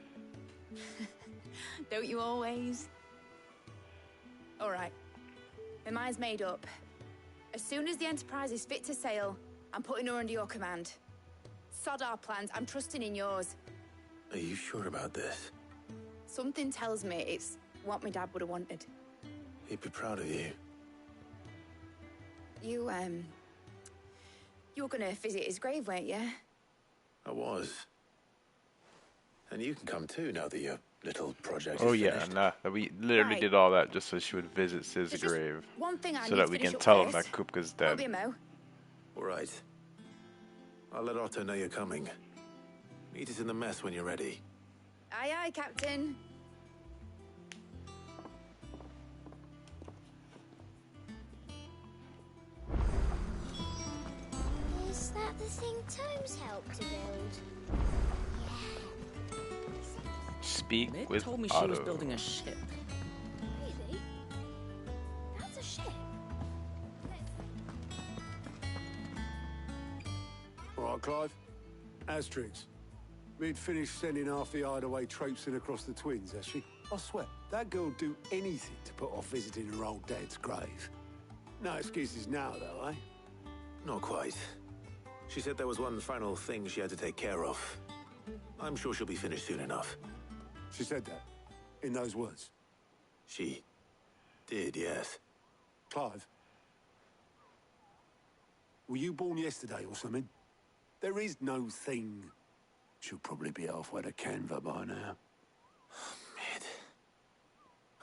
Speaker 6: Don't you always? All right. My mind's made up. As soon as the Enterprise is fit to sail, I'm putting her under your command. Sod our plans, I'm trusting in yours.
Speaker 3: Are you sure about this?
Speaker 6: Something tells me it's what my dad would have wanted.
Speaker 3: He'd be proud of you.
Speaker 6: You were gonna visit his grave, weren't you?
Speaker 3: I was. And you can come too now that your little project
Speaker 1: Oh
Speaker 3: is
Speaker 1: yeah,
Speaker 3: finished.
Speaker 1: nah. We literally
Speaker 6: Right.
Speaker 1: did all that just so she would visit Sid's
Speaker 6: There's just
Speaker 1: grave,
Speaker 6: one thing I
Speaker 1: so
Speaker 6: need
Speaker 1: that
Speaker 6: to
Speaker 1: we
Speaker 6: finish
Speaker 1: can
Speaker 6: up
Speaker 1: tell him
Speaker 6: first.
Speaker 1: that Kupka's
Speaker 6: Won't be
Speaker 1: dead.
Speaker 6: a mo.
Speaker 3: All right. I'll let Otto know you're coming. Meet us in the mess when you're ready.
Speaker 6: Aye, aye, Captain.
Speaker 16: Is that the thing Tomes helped to build?
Speaker 1: Speak
Speaker 9: Mid
Speaker 1: with
Speaker 9: told me she
Speaker 1: Otto.
Speaker 9: was building a ship.
Speaker 16: Really? That's a ship.
Speaker 10: All right, Clive. Asterix. We'd finished sending half the hideaway traipsing across the twins, has she? I swear, that girl'd do anything to put off visiting her old dad's grave. No excuses now, though, eh?
Speaker 3: Not quite. She said there was one final thing she had to take care of. I'm sure she'll be finished soon enough.
Speaker 10: She said that? In those words?
Speaker 3: She did, yes.
Speaker 10: Clive? Were you born yesterday or something? There is no thing. She'll probably be halfway to Canva by now.
Speaker 3: Mid.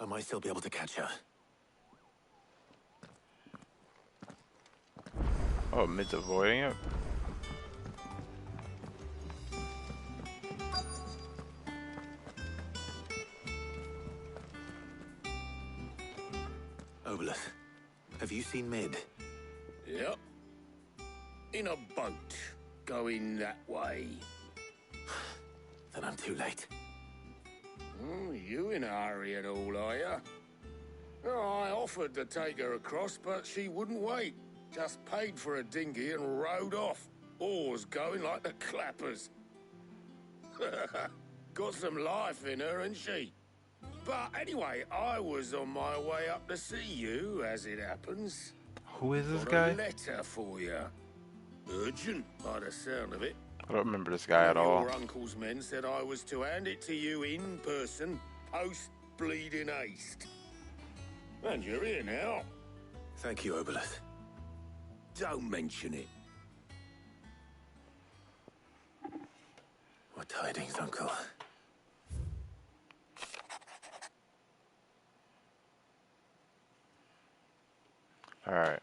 Speaker 3: I might still be able to catch her.
Speaker 1: Oh, Mid's avoiding it?
Speaker 3: Obolus, have you seen Mid?
Speaker 17: Yep. In a boat, going that way.
Speaker 3: Then I'm too late.
Speaker 17: Oh, you in a hurry and all, are you? Oh, I offered to take her across, but she wouldn't wait. Just paid for a dinghy and rowed off. Oars going like the clappers. Got some life in her, ain't she? But anyway, I was on my way up to see you, as it happens.
Speaker 1: Who is this
Speaker 17: Got
Speaker 1: guy?
Speaker 17: a letter for you. Urgent, by the sound of it.
Speaker 1: I don't remember this guy at all.
Speaker 17: Your uncle's men said I was to hand it to you in person, post-bleeding haste. And you're here now.
Speaker 3: Thank you, Obolus.
Speaker 17: Don't mention it.
Speaker 3: What tidings, Uncle?
Speaker 1: Alright.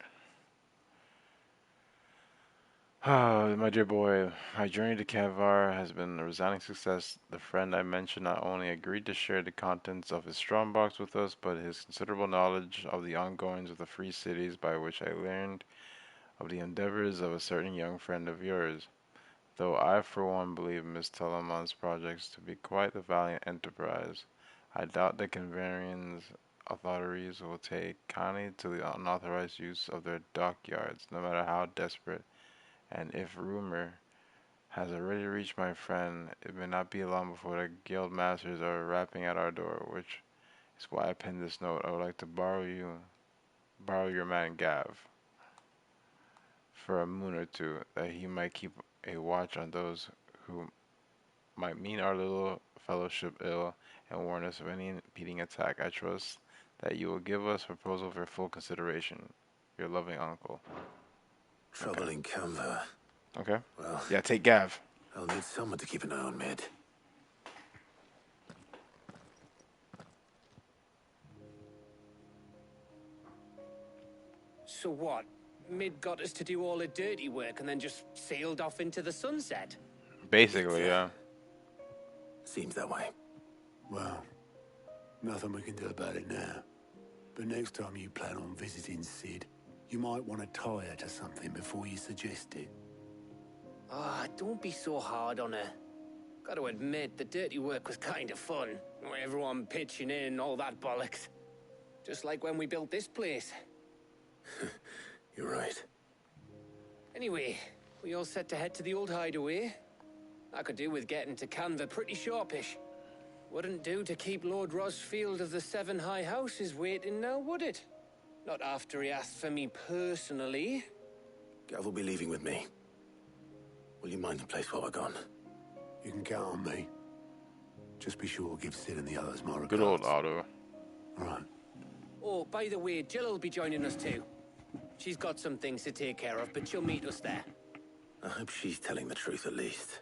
Speaker 1: Oh, my dear boy, my journey to Kavar has been a resounding success. The friend I mentioned not only agreed to share the contents of his strongbox with us, but his considerable knowledge of the ongoings of the free cities, by which I learned of the endeavors of a certain young friend of yours. Though I, for one, believe Miss Telemon's projects to be quite a valiant enterprise, I doubt the Convarian's authorities will take kindly to the unauthorized use of their dockyards, no matter how desperate. And if rumor has already reached my friend, it may not be long before the guild masters are rapping at our door, which is why I penned this note. I would like to borrow your man Gav for a moon or two, that he might keep a watch on those who might mean our little fellowship ill and warn us of any impeding attack. I trust that you will give us a proposal for full consideration. Your loving uncle.
Speaker 3: Trouble in Canva.
Speaker 1: Okay.
Speaker 3: Well,
Speaker 1: yeah, take Gav.
Speaker 3: I'll need someone to keep an eye on Mid.
Speaker 4: So what? Mid got us to do all the dirty work and then just sailed off into the sunset?
Speaker 1: Basically, yeah.
Speaker 3: Seems that way.
Speaker 10: Well, nothing we can do about it now. But next time you plan on visiting Sid, You might want to tie her to something before you suggest it.
Speaker 4: Ah, don't be so hard on her. Got to admit, the dirty work was kind of fun. Everyone pitching in, all that bollocks. Just like when we built this place.
Speaker 3: You're right.
Speaker 4: Anyway, we all set to head to the old hideaway. I could do with getting to Canva pretty sharpish. Wouldn't do to keep Lord Rosfield of the Seven High Houses waiting now, would it? Not after he asked for me personally.
Speaker 3: Gav will be leaving with me. Will you mind the place while we're gone?
Speaker 10: You can count on me. Just be sure to give Sid and the others my regards.
Speaker 1: Good old Otto.
Speaker 10: All right.
Speaker 4: Oh, by the way, Jill will be joining us too. She's got some things to take care of, but she'll meet us there.
Speaker 3: I hope she's telling the truth at least.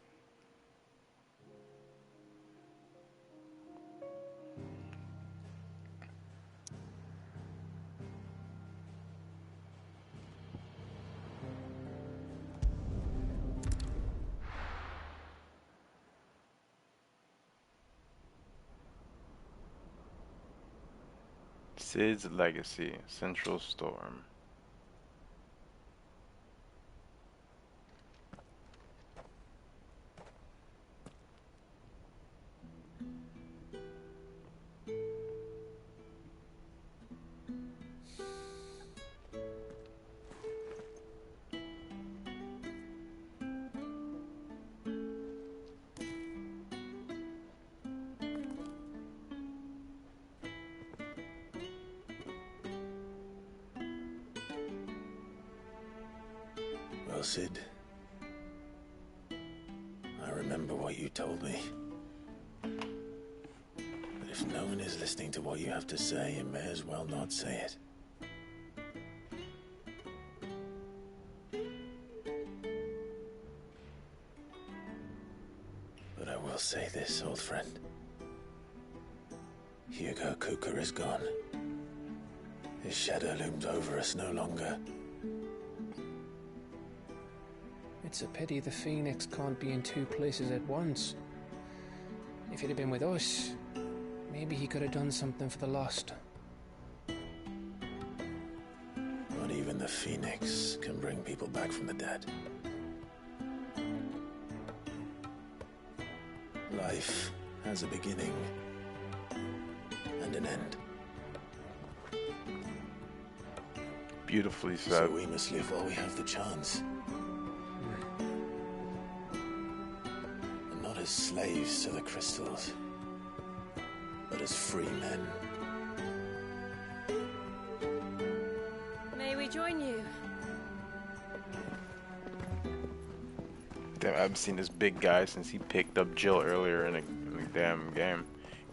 Speaker 1: Sid's Legacy, Central Storm.
Speaker 3: Well, Sid, I remember what you told me. But if no one is listening to what you have to say, you may as well not say it. But I will say this, old friend. Hugo Kuka is gone. His shadow looms over us no longer.
Speaker 4: It's a pity the Phoenix can't be in two places at once. If he'd have been with us, maybe he could have done something for the lost.
Speaker 3: Not even the Phoenix can bring people back from the dead. Life has a beginning and an end.
Speaker 1: Beautifully said.
Speaker 3: So we must live while we have the chance. And not as slaves to the crystals, but as free men.
Speaker 12: May we join you?
Speaker 1: Damn, I haven't seen this big guy since he picked up Jill earlier in the damn game.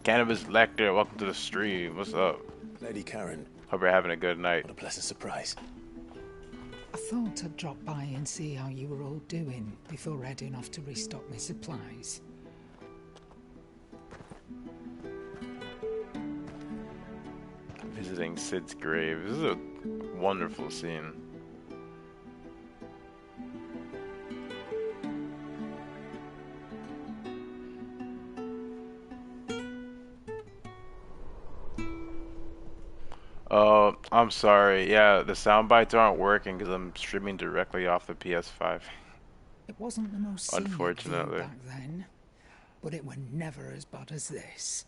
Speaker 1: Cannabis Lecter, welcome to the stream. What's up?
Speaker 3: Lady Karen.
Speaker 1: Hope you're having a good night.
Speaker 3: What a pleasant surprise.
Speaker 7: I thought I'd drop by and see how you were all doing before heading off to restock my supplies.
Speaker 1: Visiting Sid's grave. This is a wonderful scene. I'm sorry. Yeah, the sound bites aren't working because I'm streaming directly off the PS5.
Speaker 7: It wasn't the most scenic
Speaker 1: Unfortunately.
Speaker 7: view back then, but it were never as bad as this.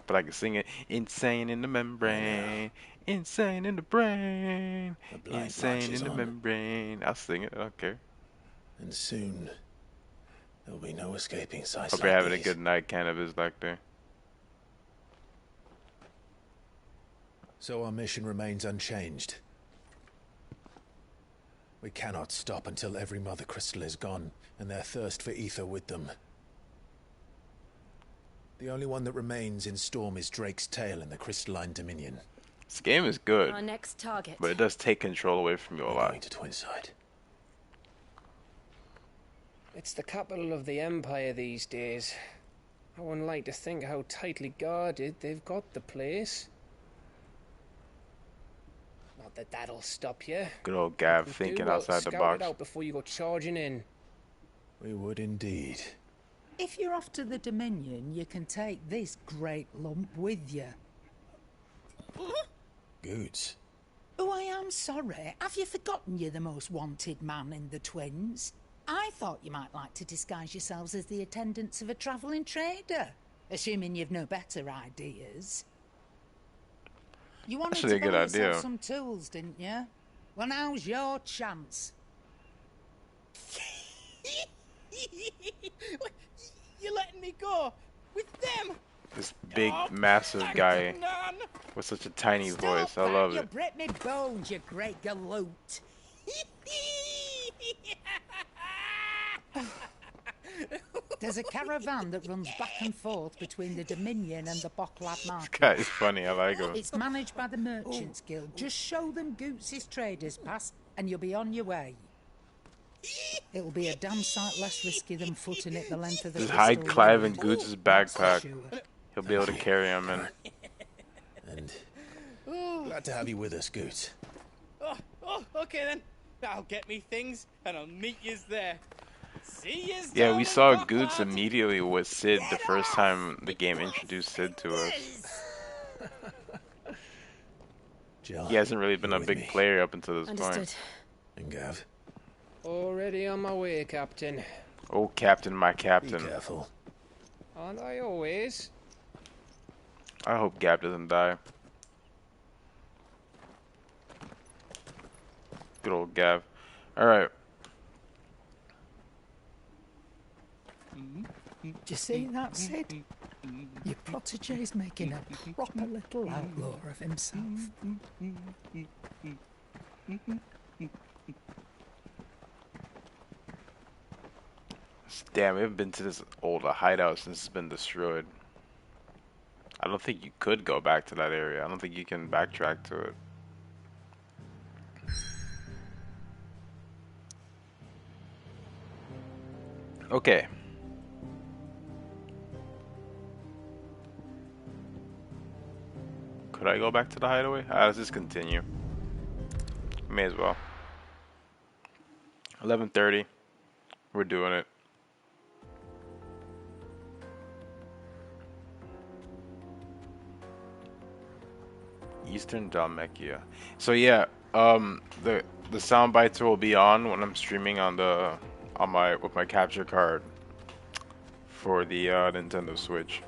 Speaker 1: But I can sing it. Insane in the membrane. Insane in the brain. Insane in the membrane. I'll sing it. I don't care.
Speaker 3: And soon, there'll be no escaping sights
Speaker 1: Hope
Speaker 3: like
Speaker 1: you're having
Speaker 3: these.
Speaker 1: a good night, Cannabis Lecter.
Speaker 3: So our mission remains unchanged. We cannot stop until every Mother Crystal is gone, and their thirst for ether with them. The only one that remains in Storm is Drake's tail in the Crystalline Dominion.
Speaker 1: This game is good,
Speaker 12: Our next target.
Speaker 1: but it does take control away from you a lot.
Speaker 3: Going to Twinside.
Speaker 4: It's the capital of the Empire these days. I wouldn't like to think how tightly guarded they've got the place. Not that that'll stop you.
Speaker 1: Good old Gav
Speaker 4: Do
Speaker 1: thinking
Speaker 4: well,
Speaker 1: outside the
Speaker 4: scout
Speaker 1: box.
Speaker 4: it out before you go charging in.
Speaker 3: We would indeed.
Speaker 7: If you're off to the Dominion, you can take this great lump with you.
Speaker 3: Goods.
Speaker 7: Oh, I am sorry. Have you forgotten you're the most wanted man in the Twins? I thought you might like to disguise yourselves as the attendants of a travelling trader, assuming you've no better ideas. You wanted
Speaker 1: Actually,
Speaker 7: to
Speaker 1: a good
Speaker 7: buy yourself
Speaker 1: idea.
Speaker 7: some tools, didn't you? Well, now's your chance.
Speaker 18: You're letting me go with them?
Speaker 1: This big, massive guy
Speaker 18: None.
Speaker 1: with such a tiny
Speaker 7: Stop
Speaker 1: voice. I
Speaker 7: that.
Speaker 1: love
Speaker 7: You'll
Speaker 1: it.
Speaker 7: break me bones, you great galoot. There's a caravan that runs back and forth between the Dominion and the Bocklad
Speaker 1: This
Speaker 7: Market.
Speaker 1: guy is funny. I like him.
Speaker 7: It's managed by the Merchants Guild. Just show them Goots' traders pass and you'll be on your way. It'll be a damn sight less risky than footing it the length of the
Speaker 1: Just
Speaker 7: Crystal
Speaker 1: hide Clive in
Speaker 7: Road.
Speaker 1: Goots'
Speaker 7: That's for
Speaker 1: backpack.
Speaker 7: sure.
Speaker 1: He'll be able to carry him in.
Speaker 3: And glad to have you with us, Goot.
Speaker 18: Oh, okay then. I'll get me things and I'll meet yous there. See yous
Speaker 1: Yeah,
Speaker 18: down
Speaker 1: we
Speaker 18: in
Speaker 1: saw
Speaker 18: Bocklad.
Speaker 1: Goots immediately with Sid the first time the game introduced Sid to us.
Speaker 3: Jill,
Speaker 1: He hasn't really been
Speaker 3: you're
Speaker 1: a
Speaker 3: with
Speaker 1: big
Speaker 3: me.
Speaker 1: player up until this
Speaker 12: Understood.
Speaker 1: point.
Speaker 3: And Gav,
Speaker 4: Already on my way, Captain.
Speaker 1: Oh, Captain, my
Speaker 3: be
Speaker 1: Captain.
Speaker 3: careful.
Speaker 4: Aren't I always?
Speaker 1: I hope Gav doesn't die. Good old Gav. Alright.
Speaker 7: Do you see that, Sid? Your protege's making a proper little outlaw of himself.
Speaker 1: Damn, we haven't been to this old hideout since it's been destroyed. I don't think you could go back to that area. I don't think you can backtrack to it. Okay. Could I go back to the hideaway? Let's just continue. May as well. 11:30. We're doing it. Eastern Dalmatia. So yeah, the sound bites will be on when I'm streaming on my with my capture card for the Nintendo Switch.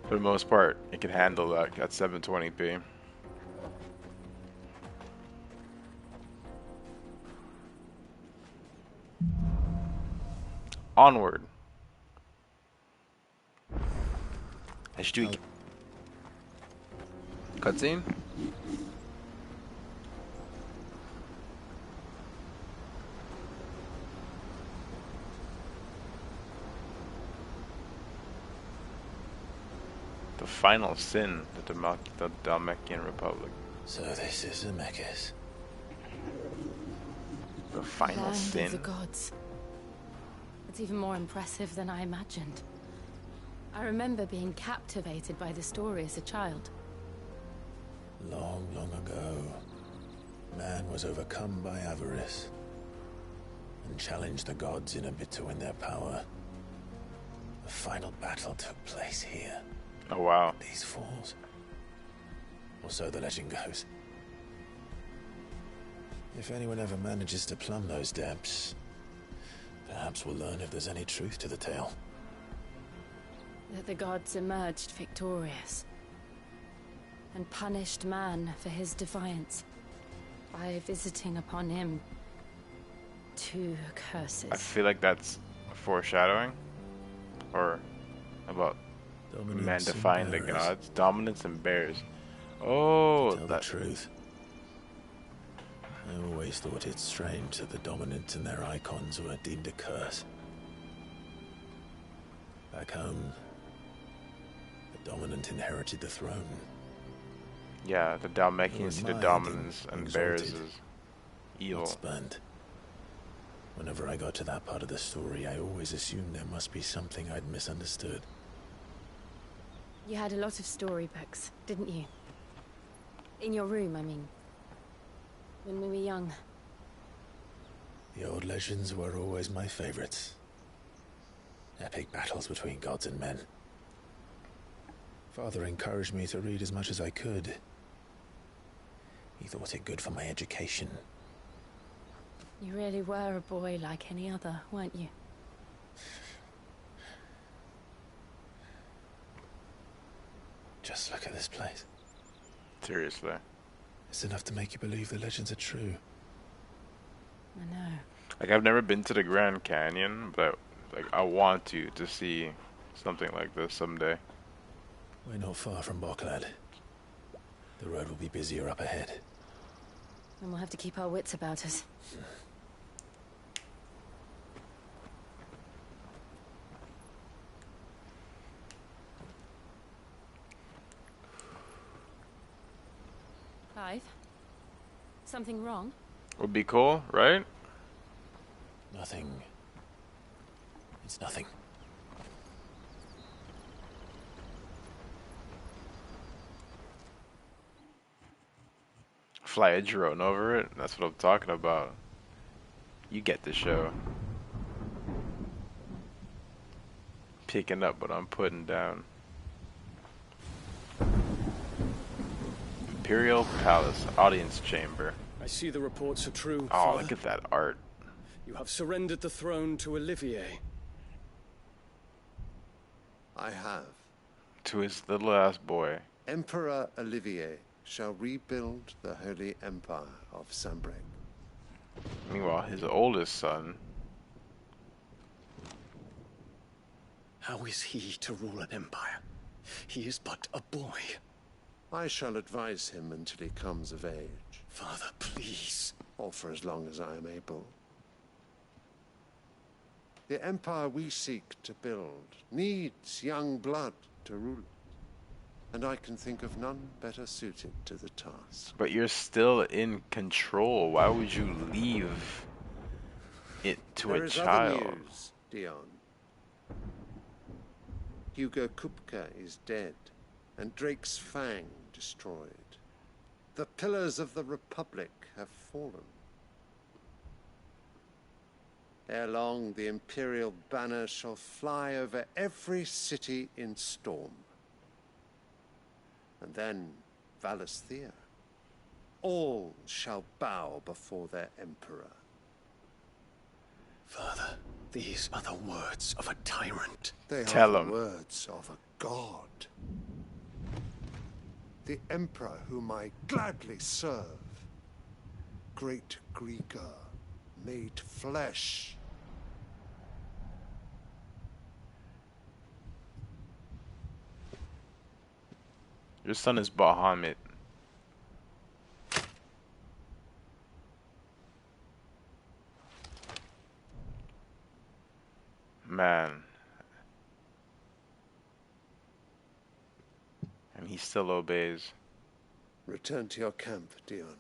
Speaker 1: For the most part, it can handle that at 720p. Onward. I should do a cutscene. The final sin, the Dalmatian Republic.
Speaker 3: So this is Zemeckis.
Speaker 1: The final
Speaker 12: Land
Speaker 1: sin.
Speaker 12: of the gods. It's even more impressive than I imagined. I remember being captivated by the story as a child.
Speaker 3: Long, long ago, man was overcome by avarice and challenged the gods in a bid to win their power. The final battle took place here.
Speaker 1: Oh wow.
Speaker 3: These falls. Or so the legend goes. If anyone ever manages to plumb those depths, perhaps we'll learn if there's any truth to the tale.
Speaker 12: That the gods emerged victorious and punished man for his defiance by visiting upon him two curses.
Speaker 1: I feel like that's foreshadowing, or about
Speaker 3: Dominance
Speaker 1: man
Speaker 3: and
Speaker 1: defying the
Speaker 3: bears.
Speaker 1: gods. Dominance and bears. Oh,
Speaker 3: Tell the truth. I always thought it strange that the dominant and their icons were deemed a curse. Back home, the dominant inherited the throne.
Speaker 1: yeah, the Dalmatians see the
Speaker 3: admired
Speaker 1: dominance
Speaker 3: and
Speaker 1: and bears
Speaker 3: exalted.
Speaker 1: is evil.
Speaker 3: Not spurned. Whenever I got to that part of the story, I always assumed there must be something I'd misunderstood.
Speaker 12: You had a lot of storybooks, didn't you? In your room, I mean. When we were young.
Speaker 3: The old legends were always my favorites. Epic battles between gods and men. Father encouraged me to read as much as I could. He thought it good for my education.
Speaker 12: You really were a boy like any other, weren't you?
Speaker 3: Just look at this place.
Speaker 1: Seriously.
Speaker 3: It's enough to make you believe the legends are true.
Speaker 12: I know.
Speaker 1: Like, I've never been to the Grand Canyon, but like I want to see something like this someday.
Speaker 3: We're not far from Boklad. The road will be busier up ahead.
Speaker 12: And we'll have to keep our wits about us. Clive? Something wrong?
Speaker 1: Would be cool, right?
Speaker 3: Nothing. It's nothing.
Speaker 1: Fly a drone over it? That's what I'm talking about. You get the show. Picking up what I'm putting down. Imperial Palace Audience Chamber.
Speaker 19: I see the reports are true,
Speaker 1: Oh,
Speaker 19: Father.
Speaker 1: look at that art.
Speaker 19: You have surrendered the throne to Olivier.
Speaker 20: I have.
Speaker 1: To his little ass boy.
Speaker 20: Emperor Olivier shall rebuild the Holy Empire of Sanbreque.
Speaker 1: Meanwhile, his oldest son.
Speaker 19: How is he to rule an empire? He is but a boy.
Speaker 20: I shall advise him until he comes of age.
Speaker 19: Father, please.
Speaker 20: Or for as long as I am able. The empire we seek to build needs young blood to rule it. And I can think of none better suited to the task.
Speaker 1: But you're still in control. Why would you leave it to
Speaker 20: There
Speaker 1: a
Speaker 20: is
Speaker 1: child?
Speaker 20: other news, Dion. Hugo Kupka is dead, and Drake's Fang destroyed. The pillars of the Republic have fallen. Ere long, the Imperial banner shall fly over every city in Storm. And then Valisthea. All shall bow before their Emperor.
Speaker 19: Father, these are the words of a tyrant.
Speaker 20: They
Speaker 1: Tell
Speaker 20: are
Speaker 1: him.
Speaker 20: the words of a god. The Emperor whom I gladly serve. Great Grieger, made flesh.
Speaker 1: Your son is Bahamut. Man. And he still obeys.
Speaker 20: Return to your camp, Dion,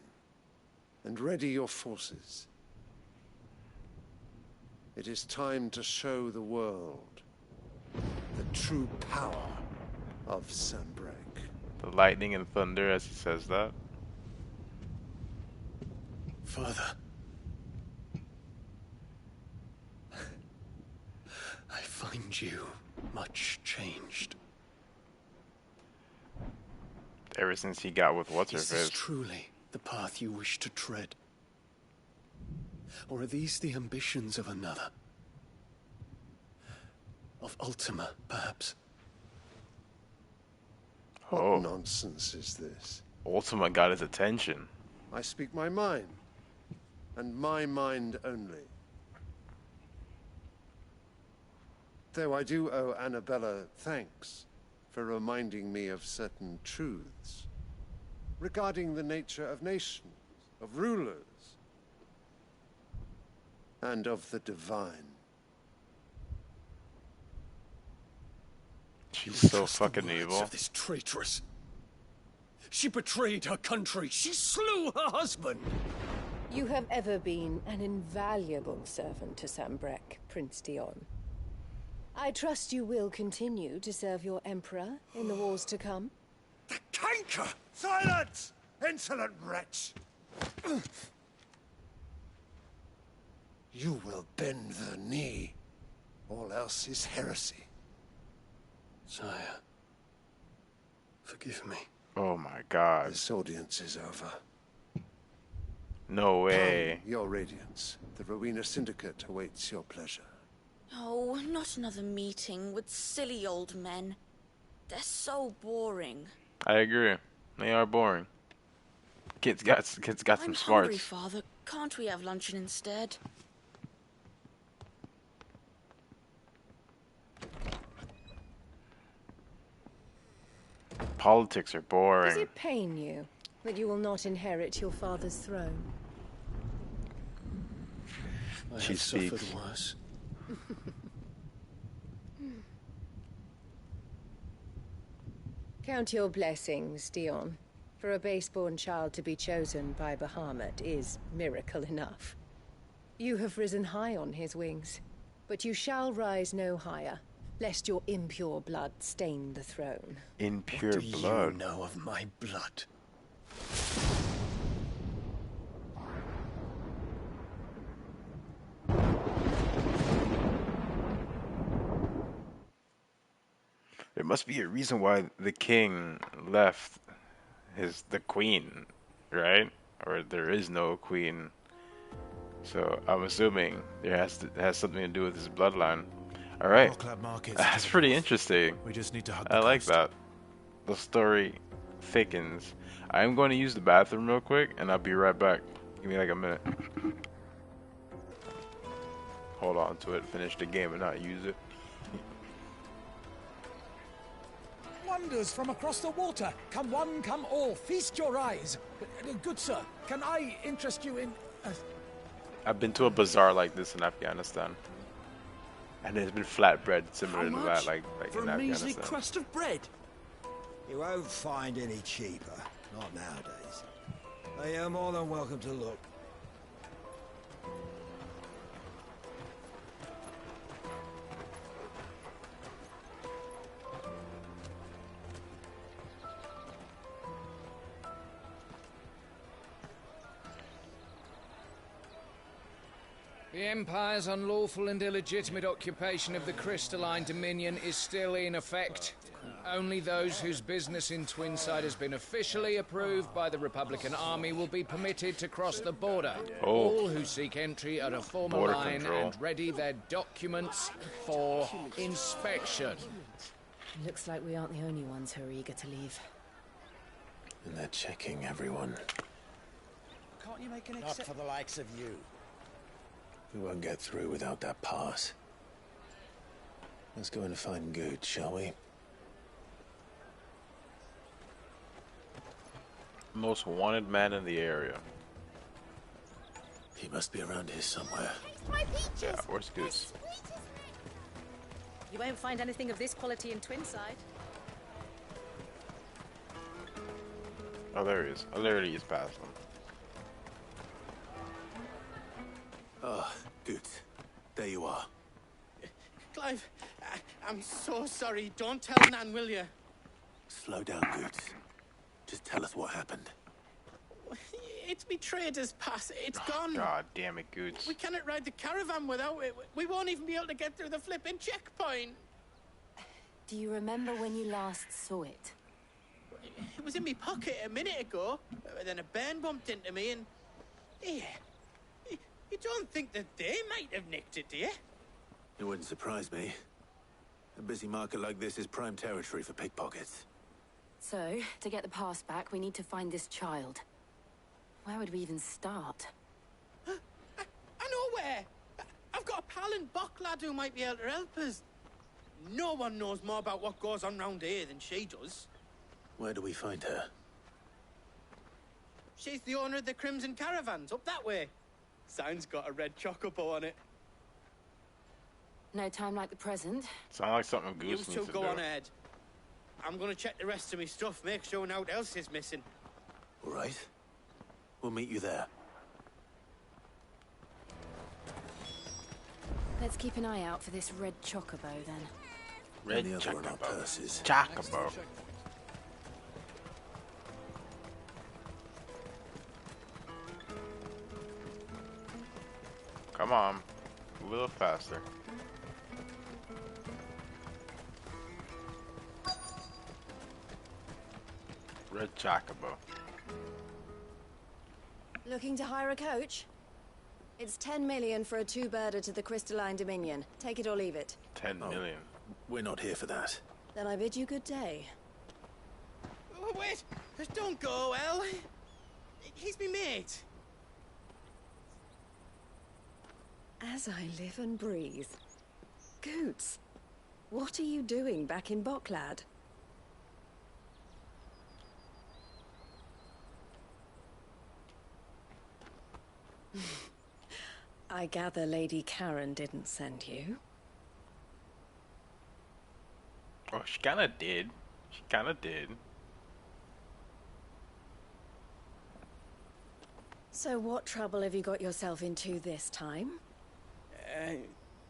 Speaker 20: and ready your forces. It is time to show the world the true power of Sanbreque.
Speaker 1: The lightning and thunder as he says that.
Speaker 19: Father. I find you much changed.
Speaker 1: Ever since he got with
Speaker 19: Is this
Speaker 1: what's-her-face.
Speaker 19: truly the path you wish to tread? Or are these the ambitions of another? Of Ultima, perhaps?
Speaker 20: What nonsense is this?
Speaker 1: Ultima got his attention.
Speaker 20: I speak my mind, and my mind only. Though I do owe Annabella thanks for reminding me of certain truths regarding the nature of nations, of rulers, and of the divine.
Speaker 1: She's
Speaker 19: You
Speaker 1: so
Speaker 19: trust the
Speaker 1: fucking
Speaker 19: words
Speaker 1: evil.
Speaker 19: of this traitress. She betrayed her country. She slew her husband.
Speaker 21: You have ever been an invaluable servant to Sanbreque, Prince Dion. I trust you will continue to serve your Emperor in the wars to come.
Speaker 20: Canker! Silence! Insolent wretch! You will bend the knee. All else is heresy.
Speaker 19: Sire, forgive me.
Speaker 1: Oh my god.
Speaker 20: This audience is over.
Speaker 1: No way.
Speaker 20: Come, Your Radiance. The Rowena Syndicate awaits your pleasure.
Speaker 11: Oh, not another meeting with silly old men. They're so boring.
Speaker 1: I agree. They are boring. Kids got some
Speaker 11: I'm
Speaker 1: smarts.
Speaker 11: hungry, Father. Can't we have luncheon instead?
Speaker 1: Politics are boring.
Speaker 21: Does it pain you that you will not inherit your father's throne?
Speaker 19: I
Speaker 1: She
Speaker 19: have suffered
Speaker 1: speaks.
Speaker 19: worse.
Speaker 21: Count your blessings, Dion. For a base-born child to be chosen by Bahamut is miracle enough. You have risen high on his wings, but you shall rise no higher, lest your impure blood stain the throne.
Speaker 1: Impure
Speaker 19: What do
Speaker 1: blood.
Speaker 19: you know of my blood?
Speaker 1: There must be a reason why the king left the queen, right? Or there is no queen. So I'm assuming there has something to do with his bloodline. All right, that's pretty interesting.
Speaker 3: We just need to hug
Speaker 1: I
Speaker 3: the
Speaker 1: like
Speaker 3: coast.
Speaker 1: that. The story thickens. I'm going to use the bathroom real quick, and I'll be right back. Give me like a minute. Hold on to it, finish the game, and not use it.
Speaker 22: Wonders from across the water. Come one, come all. Feast your eyes. Good sir, can I interest you in...
Speaker 1: I've been to a bazaar like this in Afghanistan, and there's been flatbread similar to that, like
Speaker 13: For
Speaker 1: in
Speaker 13: a measly
Speaker 1: Afghanistan.
Speaker 13: crust of bread? You won't find any cheaper. Not nowadays. But you're more than welcome to look.
Speaker 4: The Empire's unlawful and illegitimate occupation of the Crystalline Dominion is still in effect. Only those whose business in Twinside has been officially approved by the Republican Army will be permitted to cross the border.
Speaker 1: Oh.
Speaker 4: All who seek entry are to form a
Speaker 1: Border
Speaker 4: line
Speaker 1: control.
Speaker 4: and ready their documents for inspection.
Speaker 12: Looks like we aren't the only ones who are eager to leave.
Speaker 19: And they're checking everyone.
Speaker 22: Can't you make an
Speaker 13: Not for the likes of you.
Speaker 19: We won't get through without that pass. Let's go in and find Good, shall we?
Speaker 1: Most wanted man in the area.
Speaker 19: He must be around here somewhere.
Speaker 1: Yeah, where's Goose?
Speaker 12: You won't find anything of this quality in Twinside.
Speaker 1: Oh, there he is. Oh, there he is past him.
Speaker 3: Ah,
Speaker 19: Oh, Good. There you are.
Speaker 18: Clive, I'm so sorry. Don't tell Nan, will you?
Speaker 19: Slow down, Good. Just tell us what happened.
Speaker 18: It's me trader's pass. It's gone.
Speaker 1: God damn it, Goots.
Speaker 18: We cannot ride the caravan without it. We won't even be able to get through the flipping checkpoint.
Speaker 12: Do you remember when you last saw it?
Speaker 18: It was in my pocket a minute ago. Then a bairn bumped into me and... Yeah. You don't think that they might have nicked it, do you?
Speaker 3: It wouldn't surprise me. A busy market like this is prime territory for pickpockets.
Speaker 12: So, to get the pass back, we need to find this child. Where would we even start?
Speaker 18: I know where. I've got a pal in Buck lad who might be able to help us. No one knows more about what goes on round here than she does.
Speaker 3: Where do we find her?
Speaker 18: She's the owner of the Crimson Caravans, up that way. Sign's got a red chocobo on it.
Speaker 12: No time like the present.
Speaker 1: Sound like something
Speaker 18: You
Speaker 1: Goose
Speaker 18: two
Speaker 1: needs to
Speaker 18: go
Speaker 1: do.
Speaker 18: on ahead. I'm gonna check the rest of my stuff, make sure no one else is missing.
Speaker 3: All right. We'll meet you there.
Speaker 12: Let's keep an eye out for this red chocobo, then.
Speaker 1: Red
Speaker 3: And the other on our
Speaker 1: chocobo.
Speaker 3: purses.
Speaker 1: Chocobo. Come on. A little faster. Red chocobo.
Speaker 21: Looking to hire a coach? It's 10 million for a two-birder to the Crystalline Dominion. Take it or leave it.
Speaker 1: 10 million.
Speaker 3: We're not here for that.
Speaker 21: Then I bid you good day.
Speaker 18: Oh, wait! Don't go, El. He's me mate.
Speaker 21: As I live and breathe. Goots, what are you doing back in Bocklad? I gather Lady Karen didn't send you.
Speaker 1: Oh, she kinda did. She kinda did.
Speaker 21: So what trouble have you got yourself into this time?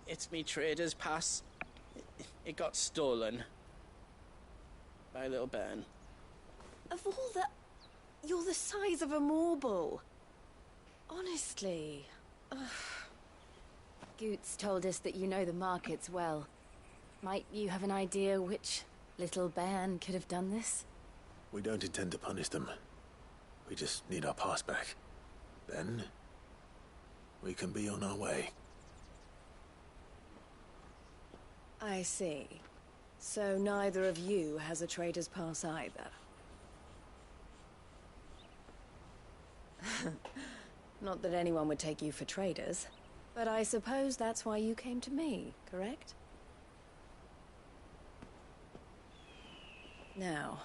Speaker 18: It's me trader's pass. It got stolen. By little Ben.
Speaker 21: Of all the... You're the size of a marble. Honestly. Ugh.
Speaker 12: Goots told us that you know the markets well. Might you have an idea which little bairn could have done this?
Speaker 3: We don't intend to punish them. We just need our pass back. Then, we can be on our way.
Speaker 21: I see. So neither of you has a trader's pass either. Not that anyone would take you for traders, but I suppose that's why you came to me, correct? Now,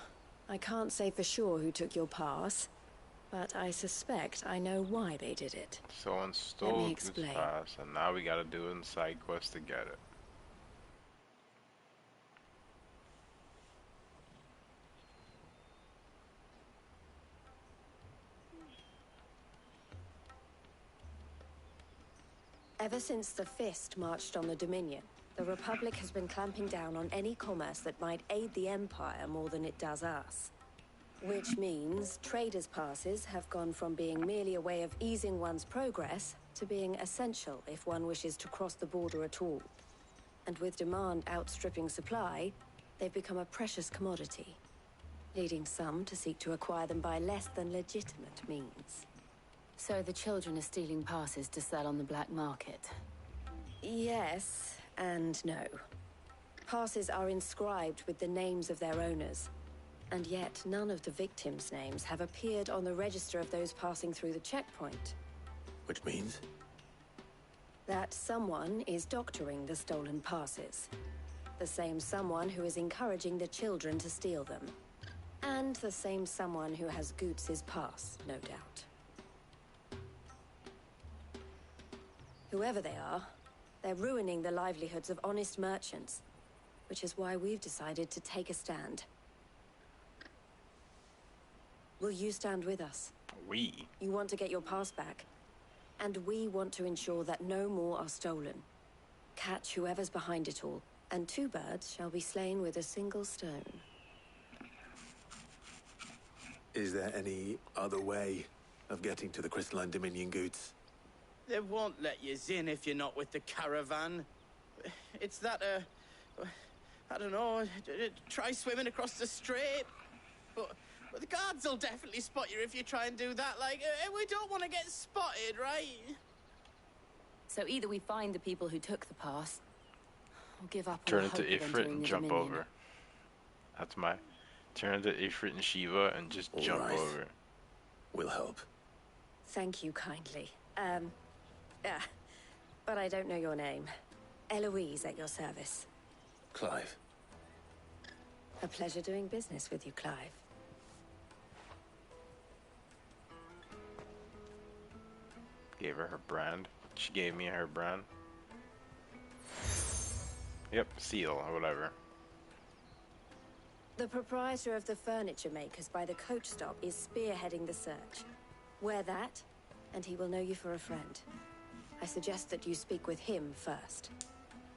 Speaker 21: I can't say for sure who took your pass, but I suspect I know why they did it.
Speaker 1: Someone stole this pass, and now we gotta do a side quest to get it.
Speaker 21: Ever since the Fist marched on the Dominion, the Republic has been clamping down on any commerce that might aid the Empire more than it does us. Which means traders' passes have gone from being merely a way of easing one's progress to being essential if one wishes to cross the border at all. And with demand outstripping supply, they've become a precious commodity, leading some to seek to acquire them by less than legitimate means.
Speaker 12: So the children are stealing passes to sell on the black market?
Speaker 21: Yes and no. Passes are inscribed with the names of their owners, and yet none of the victims' names have appeared on the register of those passing through the checkpoint.
Speaker 3: Which means?
Speaker 21: That someone is doctoring the stolen passes. The same someone who is encouraging the children to steal them. And the same someone who has Goots' pass, no doubt. Whoever they are, they're ruining the livelihoods of honest merchants, which is why we've decided to take a stand. Will you stand with us?
Speaker 1: We?
Speaker 21: You want to get your pass back, and we want to ensure that no more are stolen. Catch whoever's behind it all, and two birds shall be slain with a single stone.
Speaker 3: Is there any other way of getting to the Crystalline Dominion, Goots?
Speaker 18: They won't let you in if you're not with the caravan. It's that, I don't know, try swimming across the strait. But the guards will definitely spot you if you try and do that. Like, we don't want to get spotted, right?
Speaker 12: So either we find the people who took the pass, or give up
Speaker 1: Turn
Speaker 12: on
Speaker 1: into
Speaker 12: the hope of
Speaker 1: Ifrit
Speaker 12: entering
Speaker 1: and
Speaker 12: the
Speaker 1: jump
Speaker 12: Dominion.
Speaker 1: over. That's my... Turn into Ifrit and Shiva and just jump over.
Speaker 3: We'll help.
Speaker 21: Thank you kindly. But I don't know your name. Eloise at your service.
Speaker 3: Clive.
Speaker 21: A pleasure doing business with you, Clive.
Speaker 1: Gave her brand. She gave me her brand. Yep, seal or whatever.
Speaker 21: The proprietor of the furniture makers by the coach stop is spearheading the search. Wear that, and he will know you for a friend. I suggest that you speak with him first.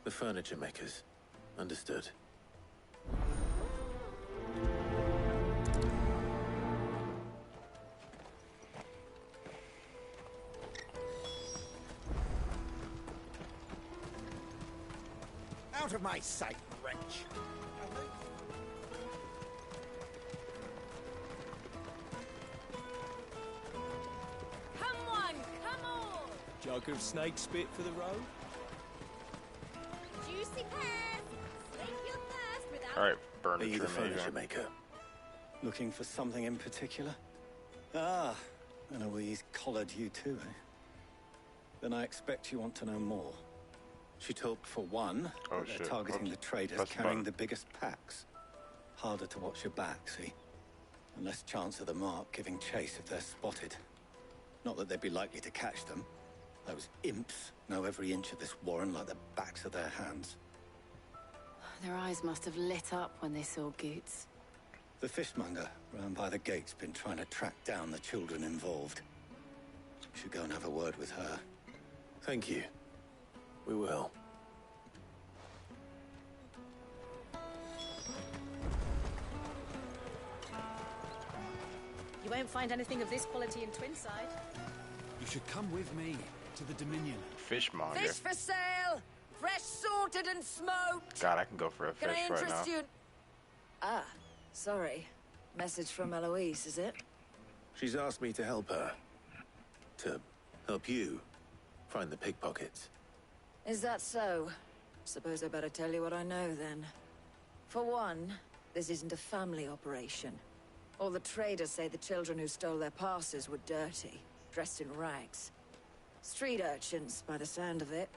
Speaker 3: The furniture makers. Understood.
Speaker 13: Out of my sight, wretch!
Speaker 11: Come
Speaker 5: Mug of snake spit for the road?
Speaker 16: Juicy pears! Slake your thirst without...
Speaker 1: Alright, burn
Speaker 3: Are you the
Speaker 1: furniture
Speaker 3: furniture maker?
Speaker 14: Looking for something in particular? Ah, Eloise collared you too, eh? Then I expect you want to know more. She told, for one,
Speaker 1: Oh,
Speaker 14: that they're
Speaker 1: shit.
Speaker 14: targeting
Speaker 1: Oops.
Speaker 14: the traders
Speaker 1: Press the
Speaker 14: carrying
Speaker 1: button.
Speaker 14: the biggest packs. Harder to watch your back, see? And less chance of the mark giving chase if they're spotted. Not that they'd be likely to catch them. Those imps know every inch of this warren like the backs of their hands.
Speaker 12: Their eyes must have lit up when they saw Goots.
Speaker 14: The fishmonger round by the gate's been trying to track down the children involved. You should go and have a word with her.
Speaker 3: Thank you. We will.
Speaker 9: You won't find anything of this quality in Twinside.
Speaker 22: You should come with me to the Dominion.
Speaker 1: Fishmonger.
Speaker 23: Fish for sale! Fresh sorted and smoked!
Speaker 1: God, I can go for a
Speaker 23: Can
Speaker 1: fish
Speaker 23: I
Speaker 1: right
Speaker 23: interest
Speaker 1: now.
Speaker 23: you?
Speaker 15: Ah, sorry. Message from Eloise, is it?
Speaker 3: She's asked me to help her. To help you find the pickpockets.
Speaker 15: Is that so? Suppose I better tell you what I know then. For one, this isn't a family operation. All the traders say the children who stole their passes were dirty, dressed in rags. Street urchins, by the sound of it.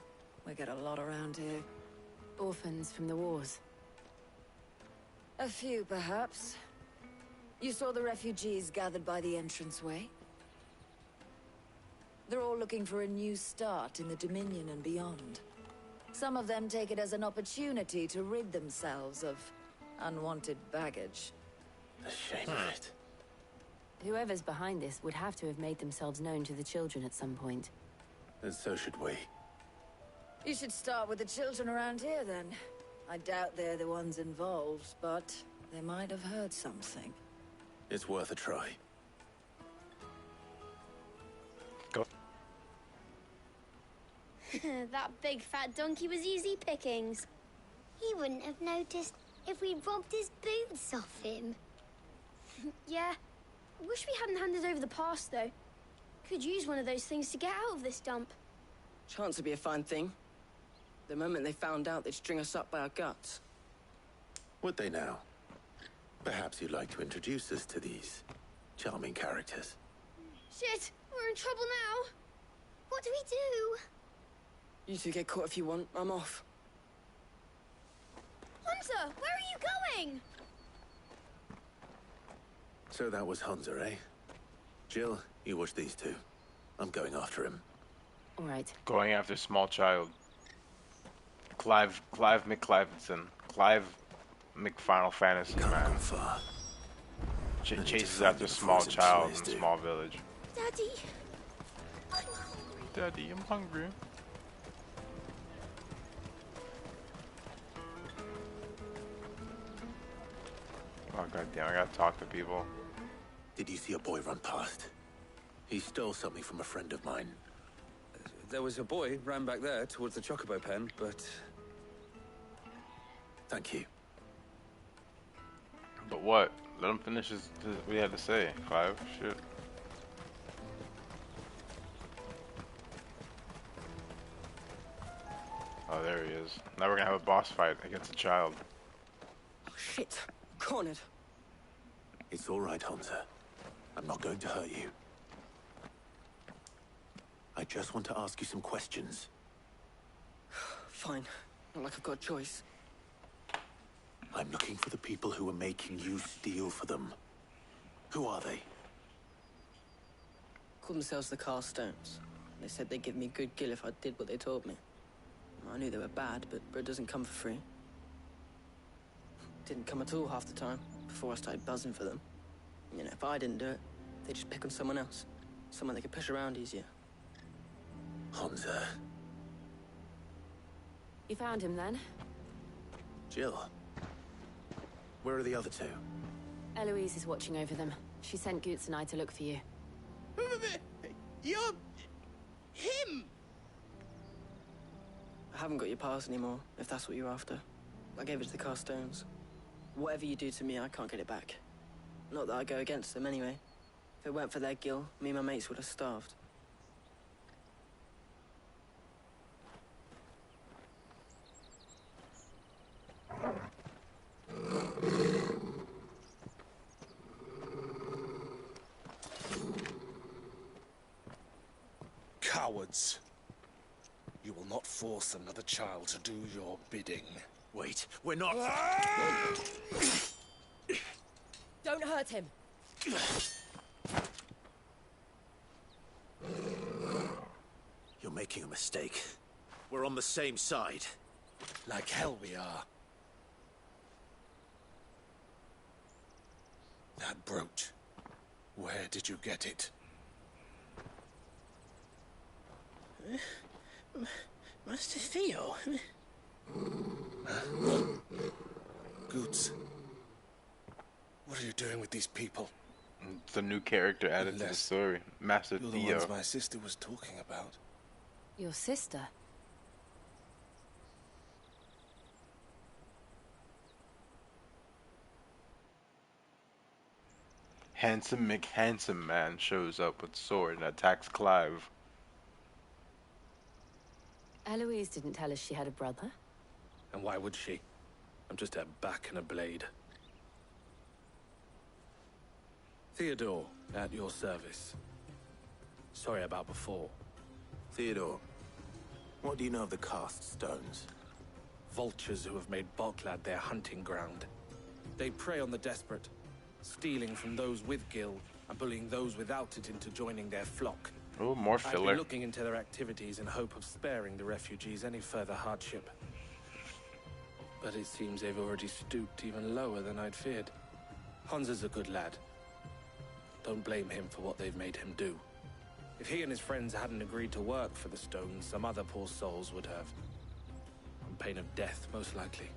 Speaker 15: We get a lot around here.
Speaker 12: Orphans from the wars.
Speaker 15: A few, perhaps. You saw the refugees gathered by the entranceway? They're all looking for a new start in the Dominion and beyond. Some of them take it as an opportunity to rid themselves of unwanted baggage.
Speaker 3: The shame of it.
Speaker 12: Whoever's behind this would have to have made themselves known to the children at some point.
Speaker 3: And so should we.
Speaker 15: You should start with the children around here, then. I doubt they're the ones involved, but they might have heard something.
Speaker 3: It's worth a try.
Speaker 1: Go.
Speaker 16: That big fat donkey was easy pickings. He wouldn't have noticed if we'd robbed his boots off him.
Speaker 24: Yeah. I wish we hadn't handed over the pass, though. Could use one of those things to get out of this dump.
Speaker 18: Chance would be a fine thing. The moment they found out, they'd string us up by our guts.
Speaker 3: Would they now? Perhaps you'd like to introduce us to these charming characters.
Speaker 24: Shit! We're in trouble now!
Speaker 16: What do we do?
Speaker 18: You two get caught if you want. I'm off.
Speaker 24: Hunter, where are you going?
Speaker 3: So that was Hunter, eh? Jill, you watch these two. I'm going after him.
Speaker 12: All right.
Speaker 1: Going after small child. Clive McClivenson. Clive McFinal Fantasy, man. Chases after small child in small village.
Speaker 24: Daddy.
Speaker 1: Daddy, I'm hungry. Oh goddamn! I gotta talk to people.
Speaker 3: Did you see a boy run past? He stole something from a friend of mine.
Speaker 25: There was a boy ran back there towards the Chocobo pen, but...
Speaker 3: Thank you.
Speaker 1: But what? Let him finish what he had to say, Clive. Shit. Oh, there he is. Now we're gonna have a boss fight against a child.
Speaker 18: Oh, shit. Cornered.
Speaker 3: It's all right, Hunter. I'm not going to hurt you. I just want to ask you some questions.
Speaker 18: Fine. Not like I've got a choice.
Speaker 3: I'm looking for the people who are making you steal for them. Who are they?
Speaker 18: Called themselves the Carstones. They said they'd give me good gill if I did what they told me. I knew they were bad, but bread doesn't come for free. Didn't come at all half the time, before I started buzzing for them. You know, if I didn't do it, they'd just pick on someone else. Someone they could push around easier.
Speaker 3: Hunter.
Speaker 12: You found him then?
Speaker 3: Jill. Where are the other two?
Speaker 12: Eloise is watching over them. She sent Goots and I to look for you.
Speaker 18: You're... him! I haven't got your pass anymore, if that's what you're after. I gave it to the Carstones. Whatever you do to me, I can't get it back. Not that I go against them anyway. If it weren't for their gill, me and my mates would have starved.
Speaker 13: Cowards. You will not force another child to do your bidding.
Speaker 3: Wait, we're not...
Speaker 23: Don't hurt him.
Speaker 3: You're making a mistake. We're on the same side.
Speaker 13: Like hell we are. That brooch. Where did you get it?
Speaker 18: Master Theo?
Speaker 13: Goots. What are you doing with these people?
Speaker 1: It's a new character added to the story. Master
Speaker 13: You're the
Speaker 1: Theo.
Speaker 13: ones my sister was talking about.
Speaker 21: Your sister?
Speaker 1: Handsome McHandsome Man shows up with sword and attacks Clive.
Speaker 12: Eloise didn't tell us she had a brother.
Speaker 13: And why would she? I'm just a back and a blade. Theodore, at your service. Sorry about before.
Speaker 3: Theodore, what do you know of the cast stones?
Speaker 13: Vultures who have made Boklad their hunting ground. They prey on the desperate, stealing from those with gil and bullying those without it into joining their flock.
Speaker 1: Oh, more
Speaker 13: I've
Speaker 1: filler.
Speaker 13: been looking into their activities in hope of sparing the refugees any further hardship. But it seems they've already stooped even lower than I'd feared. Hans is a good lad. Don't blame him for what they've made him do. If he and his friends hadn't agreed to work for the stones, some other poor souls would have. On pain of death, most likely.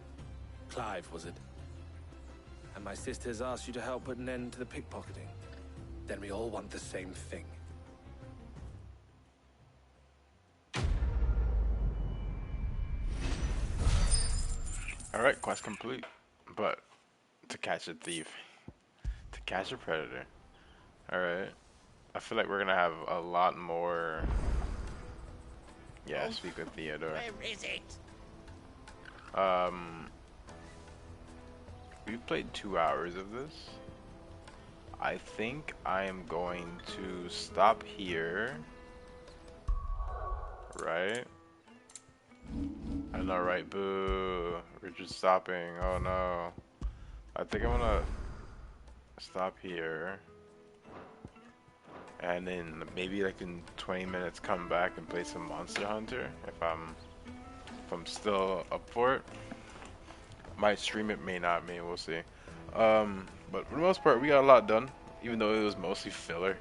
Speaker 13: Clive, was it? And my sisters asked you to help put an end to the pickpocketing. Then we all want the same thing.
Speaker 1: Alright, quest complete. But to catch a thief. To catch a predator. Alright. I feel like we're gonna have a lot more. Yeah, speak with Theodore.
Speaker 18: Where is it?
Speaker 1: We've played 2 hours of this. I think I am going to stop here. Right? I know, right? Boo. Richard's stopping. Oh no. I think I'm gonna stop here. And then maybe like in 20 minutes come back and play some Monster Hunter if I'm still up for it. Might stream it, may not, we'll see. But for the most part we got a lot done, even though it was mostly filler.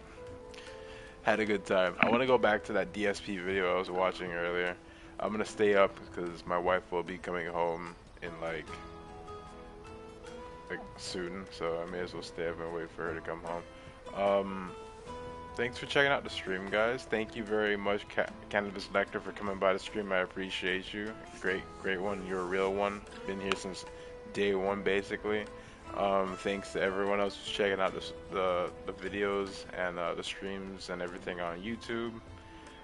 Speaker 1: Had a good time. I want to go back to that DSP video I was watching earlier. I'm gonna stay up because my wife will be coming home in like soon, so I may as well stay up and wait for her to come home. Thanks for checking out the stream, guys. Thank you very much, Cannabis Nectar, for coming by the stream. I appreciate you. Great one. You're a real one. Been here since day one, basically. Thanks to everyone else who's checking out the videos and the streams and everything on YouTube.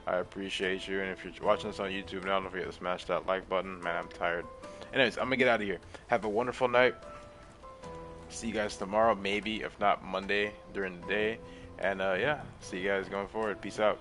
Speaker 1: I appreciate you. And if you're watching this on YouTube now, don't forget to smash that like button. Man, I'm tired. Anyways, I'm gonna get out of here. Have a wonderful night. See you guys tomorrow, maybe, if not Monday during the day. And yeah, see you guys going forward. Peace out.